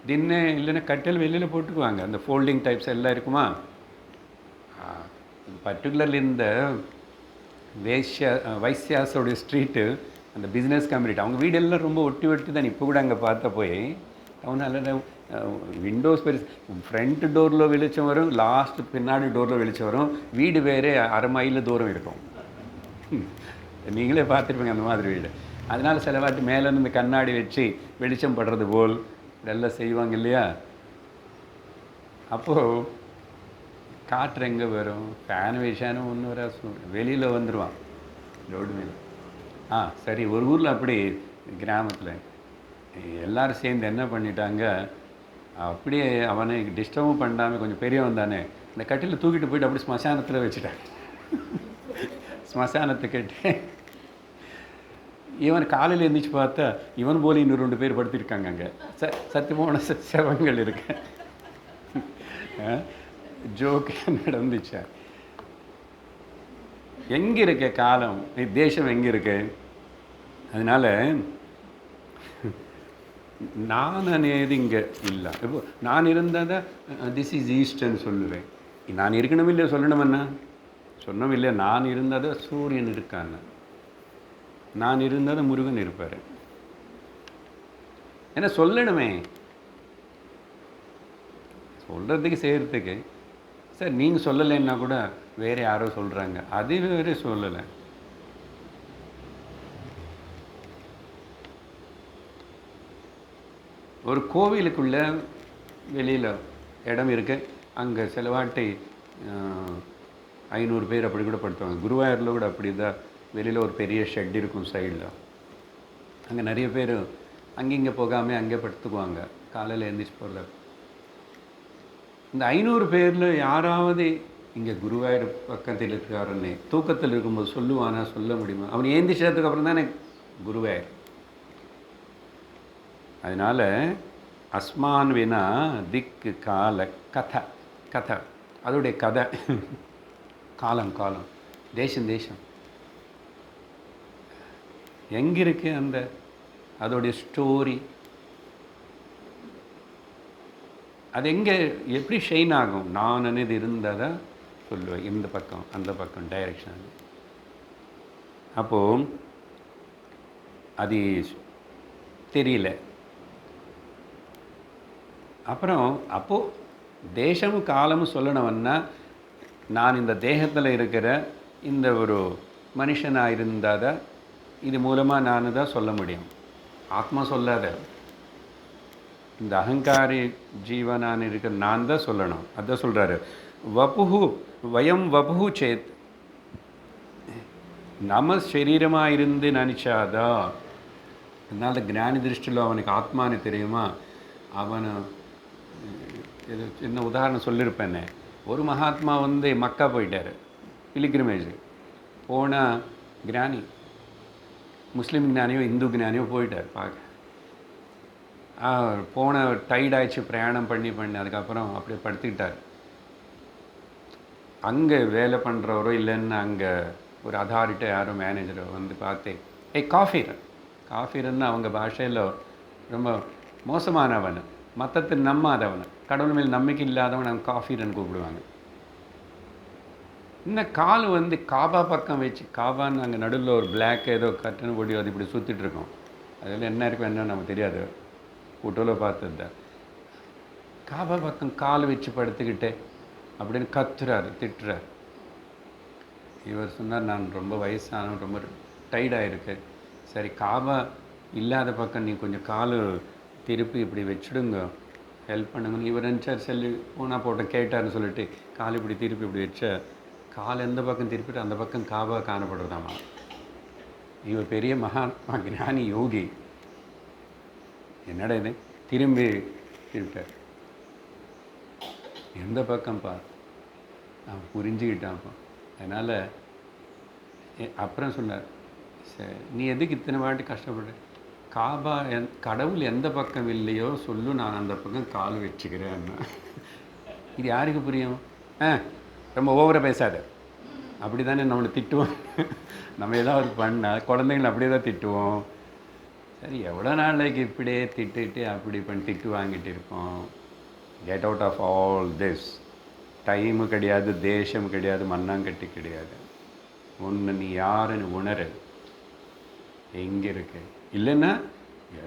தின்னே இல்லைன்னா கட்டில் வெளியில் போட்டுக்குவாங்க, அந்த ஃபோல்டிங் டைப்ஸ் எல்லாம் இருக்குமா. பர்டிகுலர்லி இந்த வைசியாஸோடைய ஸ்ட்ரீட்டு, அந்த பிஸ்னஸ் கம்யூனிட்டி, அவங்க வீடெல்லாம் ரொம்ப ஒட்டி ஒட்டி தான். இப்போ கூட அங்கே பார்த்த போய் டவுனால் விண்டோஸ் பெருசு, ஃப்ரண்ட் டோரில் வெளிச்சம் வரும், லாஸ்ட் பின்னாடி டோரில் வெளிச்சம் வரும், வீடு வேறு அரை மைல் தூரம் இருக்கும். நீங்களே பார்த்துருப்பீங்க அந்த மாதிரி வீடு. அதனால் சில வாட்டி மேலேருந்து இந்த கண்ணாடி வச்சு வெளிச்சம் படுறது போல் இதெல்லாம் செய்வாங்க இல்லையா. அப்போது காற்று எங்கே வரும், ஃபேன் வச்சானும் ஒன்று வர வெளியில் வந்துடுவான் ரோடு மேலே. சரி, ஒரு ஊரில் அப்படி கிராமத்தில் எல்லோரும் சேர்ந்து என்ன பண்ணிட்டாங்க, அப்படியே அவனை டிஸ்டர்பும் பண்ணாமல், கொஞ்சம் பெரியவன் தானே, இந்த கட்டில் தூக்கிட்டு போயிட்டு அப்படி ஸ்மசானத்தில் வச்சுட்டாங்க. ஸ்மசானத்துக்கிட்டே இவன் காலையில் எழுந்திரிச்சு பார்த்தா இவன் போல இன்னும் 2 பேர் படுத்திருக்காங்க அங்கே. சத்தியமான செவங்கள் இருக்கு. ஜோக்கு நடந்துச்சா. எங்கே இருக்க காலம், தேசம் எங்கே இருக்கு. அதனால் நான் అనేది இங்கே இல்லை. இப்போ நான் இருந்தால் தான் திஸ் இஸ் ஈஸ்ட்ன்னு சொல்லுவேன். நான் இருக்கணும் இல்லையா, சொல்லணுமண்ணா சொன்னோம் இல்லையா. நான் இருந்தால் தான் சூரியன் இருக்கான்னு, நான் இருந்தால் தான் முருகன் இருப்பார். ஏன்னா சொல்லணுமே, சொல்கிறதுக்கு செய்கிறதுக்கு. சார் நீங்கள் சொல்லலைன்னா கூட வேறு யாரோ சொல்கிறாங்க, அது வேறு சொல்லலை. ஒரு கோவிலுக்குள்ளே வெளியில் இடம் இருக்குது, அங்கே சிலவாட்டி 500 பேர் அப்படி கூட படுத்துவாங்க. குருவாயூரில் கூட அப்படி தான், வெளியில் ஒரு பெரிய ஷெட் இருக்கும் சைடில், அங்கே நிறைய பேர் அங்கங்கே போகாமல் அங்கே படுத்துக்குவாங்க காலையில் எழுந்திரிச்சு போகல. இந்த 500 பேரில் யாராவது இங்கே குருவாயூர் பக்கத்தில் இருக்காருன்னு தூக்கத்தில் இருக்கும்போது சொல்லுவானா, சொல்ல முடியுமா? அவன் ஏந்திரிச்சதுக்கு அப்புறம் தானே குருவாயூர். அதனால் அஸ்மான் வினா திக்கு கால கதை, கதை அதோடைய கதை, காலம் காலம், தேசம் தேசம் எங்கே இருக்கு, அந்த அதோடைய ஸ்டோரி, அது எங்கே எப்படி ஷைன் ஆகும். நான் అనేది இருந்தால் தான் சொல்லுவேன், இந்த பக்கம் அந்த பக்கம் டைரெக்ஷன். அப்போது அது தெரியல. அப்புறம் அப்போது தேசமும் காலமும் சொல்லணும்னா, நான் இந்த தேகத்தில் இருக்கிற இந்த ஒரு மனுஷனாக இருந்தால் தான் இது மூலமாக நான் தான் சொல்ல முடியும். ஆத்மா சொல்லாத, இந்த அகங்காரி ஜீவனான் இருக்கிற நான் தான் சொல்லணும். அதான் சொல்கிறாரு, வபுஹு வயம் வபுஹு சேத், நம்ம சரீரமாக இருந்து நினச்சாதா. அதனால ஞானி திருஷ்டியில் அவனுக்கு ஆத்மானு தெரியுமா. அவனை இது சின்ன உதாரணம் சொல்லியிருப்பேனே, ஒரு மகாத்மா மக்கா போயிட்டார் பிலிகிரிமேஜ். போனால் ஞானி, முஸ்லீம் ஞானியோ இந்து ஞானியோ போயிட்டார் பார்க்க. போன டைடாயிடுச்சு, பிரயாணம் பண்ணி அதுக்கப்புறம் அப்படியே படுத்துக்கிட்டார். அங்கே வேலை பண்ணுறவரோ இல்லைன்னு அங்கே ஒரு அதாரிட்டி யாரோ மேனேஜரோ பார்த்தேன், காஃபீரன்னு அவங்க பாஷையில் ரொம்ப மோசமானவன், மற்றத்தை நம்பாதவன், கடவுள் மேல் நம்பிக்கை இல்லாதவன் அவங்க காஃபீரன்னு கூப்பிடுவாங்க. இந்த கால் காபா பக்கம் வச்சு, காபான்னு அங்கே நடுவில் ஒரு பிளாக் ஏதோ கட்டணு பொடி அது இப்படி சுற்றிட்டுருக்கோம். அதில் என்ன இருக்கும் என்னன்னு நமக்கு தெரியாது, ஃபோட்டோவில் பார்த்தது தான். காபா பக்கம் கால் வச்சு படுத்துக்கிட்டே அப்படின்னு கத்துறாரு, திட்டுறார். இவர் சொன்னார், நான் ரொம்ப வயசானவன், ரொம்ப டைர்டாக இருக்கு, சரி காபா இல்லாத பக்கம் நீ கொஞ்சம் கால் திருப்பி இப்படி வச்சுடுங்க, ஹெல்ப் பண்ணுங்கன்னு. இவர் நினச்சார், செல்லு போனால் போட்ட கேட்டார்னு சொல்லிட்டு கால் இப்படி திருப்பி இப்படி வச்சா, கால் எந்த பக்கம் திருப்பிட்டு அந்த பக்கம் காபா காணப்படுறதாமா. இவர் பெரிய மகாத்மா ஞானி யோகி, என்னடா இது திரும்பி திருட்டார், எந்த பக்கம் பார், நான் புரிஞ்சுக்கிட்டான்ப்பா. அதனால் அப்புறம் சொன்னார், சரி நீ எதுக்கு இத்தனை வாட்டி கஷ்டப்படு, காபா கடவுள் எந்த பக்கம் இல்லையோ சொல்லு, நான் அந்த பக்கம் கால் வச்சுக்கிறேன். இது யாருக்கு புரியும்? ரொம்ப ஓவராக பேசாத. அப்படி தானே நம்மளை திட்டுவோம். நம்ம ஏதாவது பண்ணால் குழந்தைங்கள அப்படியே தான் திட்டுவோம். சரி, எவ்வளோ நாளைக்கு இப்படியே திட்டுட்டு அப்படி பண்ணி திட்டு வாங்கிட்டு இருக்கோம். Get out of all this. Time கிடையாது, தேசம் கிடையாது, மண்ணாங்கட்டி கிடையாது. ஒன்று நீ யாருன்னு உணரு, எங்கே இருக்கு. இல்லைன்னா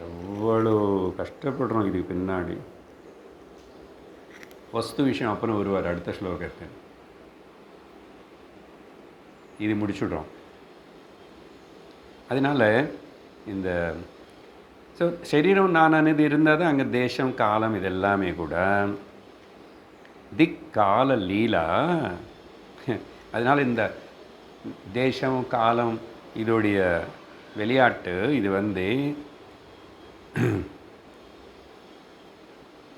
எவ்வளோ கஷ்டப்படுறோம் இதுக்கு பின்னாடி. வஸ்து விஷயம் அப்புறம் வருவார் அடுத்த ஸ்லோகத்தை. இது முடிச்சுடுறோம். அதனால் இந்த சரீரம் நான் அனுது இருந்தால் தான் அங்கே தேசம் காலம் இது எல்லாமே கூட திக்கால லீலா. அதனால் இந்த தேசம் காலம் இதோடைய விளையாட்டு இது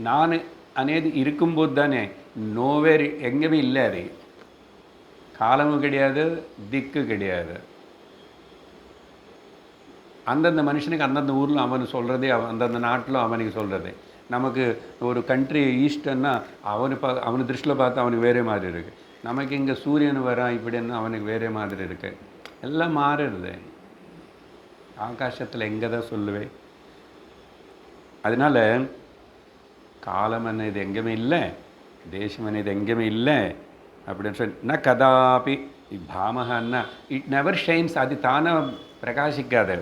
நான் అనేది இருக்கும்போது தானே. நோவேர் எங்கேயுமே இல்லை. அது காலமும் கிடையாது, திக்கு கிடையாது. அந்தந்த மனுஷனுக்கு அந்தந்த ஊரில் அவனு சொல்கிறதே, அந்தந்த நாட்டில் அவனுக்கு சொல்கிறது. நமக்கு ஒரு கண்ட்ரி ஈஸ்டர்னா அவனு திருஷ்டியில் பார்த்து அவனுக்கு வேறே மாதிரி இருக்குது. நமக்கு இங்கே சூரியன் வரான் இப்படின்னு அவனுக்கு வேறே மாதிரி இருக்குது. எல்லாம் மாறுறது. ஆகாசத்தில் எங்கே தான் சொல்லுவேன். அதனால் காலம் అనేది எங்கேயுமே இல்லை, தேசம் అనేది எங்கேயுமே இல்லை அப்படின்னு சொல்லி ந கதாபி பாமகன்னா இட் நெவர் ஷைன்ஸ். அது தானே பிரகாசிக்காது.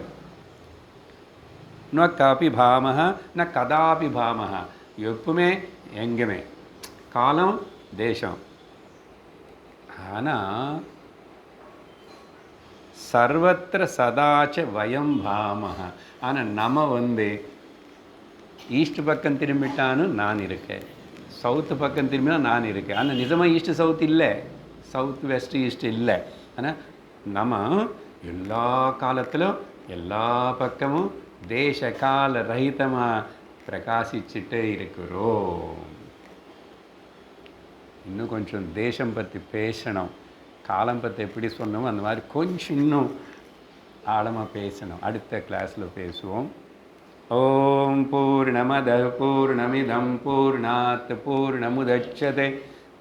ந காபி பாமக ந கதாபி பாமக. எப்பவுமே எங்கேயுமே காலம் தேசம். ஆனால் சர்வத்திர சதாச்ச வயம் பாமக. ஆனால் நம்ம ஈஸ்ட் பக்கம் திரும்பிட்டான்னு நான் இருக்கேன், சவுத்து பக்கம் திரும்பினா நான் இருக்கேன். ஆனால் நிஜமாக ஈஸ்ட் சவுத் இல்லை, சவுத் வெஸ்ட் ஈஸ்ட் இல்லை. ஆனால் நம்ம எல்லா காலத்திலும் எல்லா பக்கமும் தேச கால ரஹிதமாக பிரகாசிச்சுட்டே இருக்கிறோம். இன்னும் கொஞ்சம் தேசம் பற்றி பேசணும், காலம் பற்றி எப்படி சொன்னோமோ அந்த மாதிரி கொஞ்சம் இன்னும் ஆழமாக பேசணும். அடுத்த கிளாஸில் பேசுவோம். ஓம் பூர்ணமத பூர்ணமிதம் பூர்ணாத் பூர்ணமுதச்யதே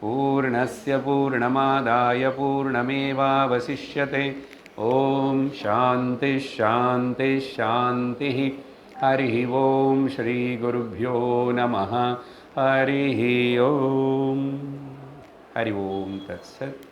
பூர்ணஸ்ய பூர்ணமாதாய பூர்ணமேவாவசிஷ்யதே. ஓம் சாந்தி சாந்தி சாந்தி. ஹரி ஓம் ஸ்ரீ குருभ्यो நமः. ஹரி ஓம். ஹரி ஓம் தத்சத்.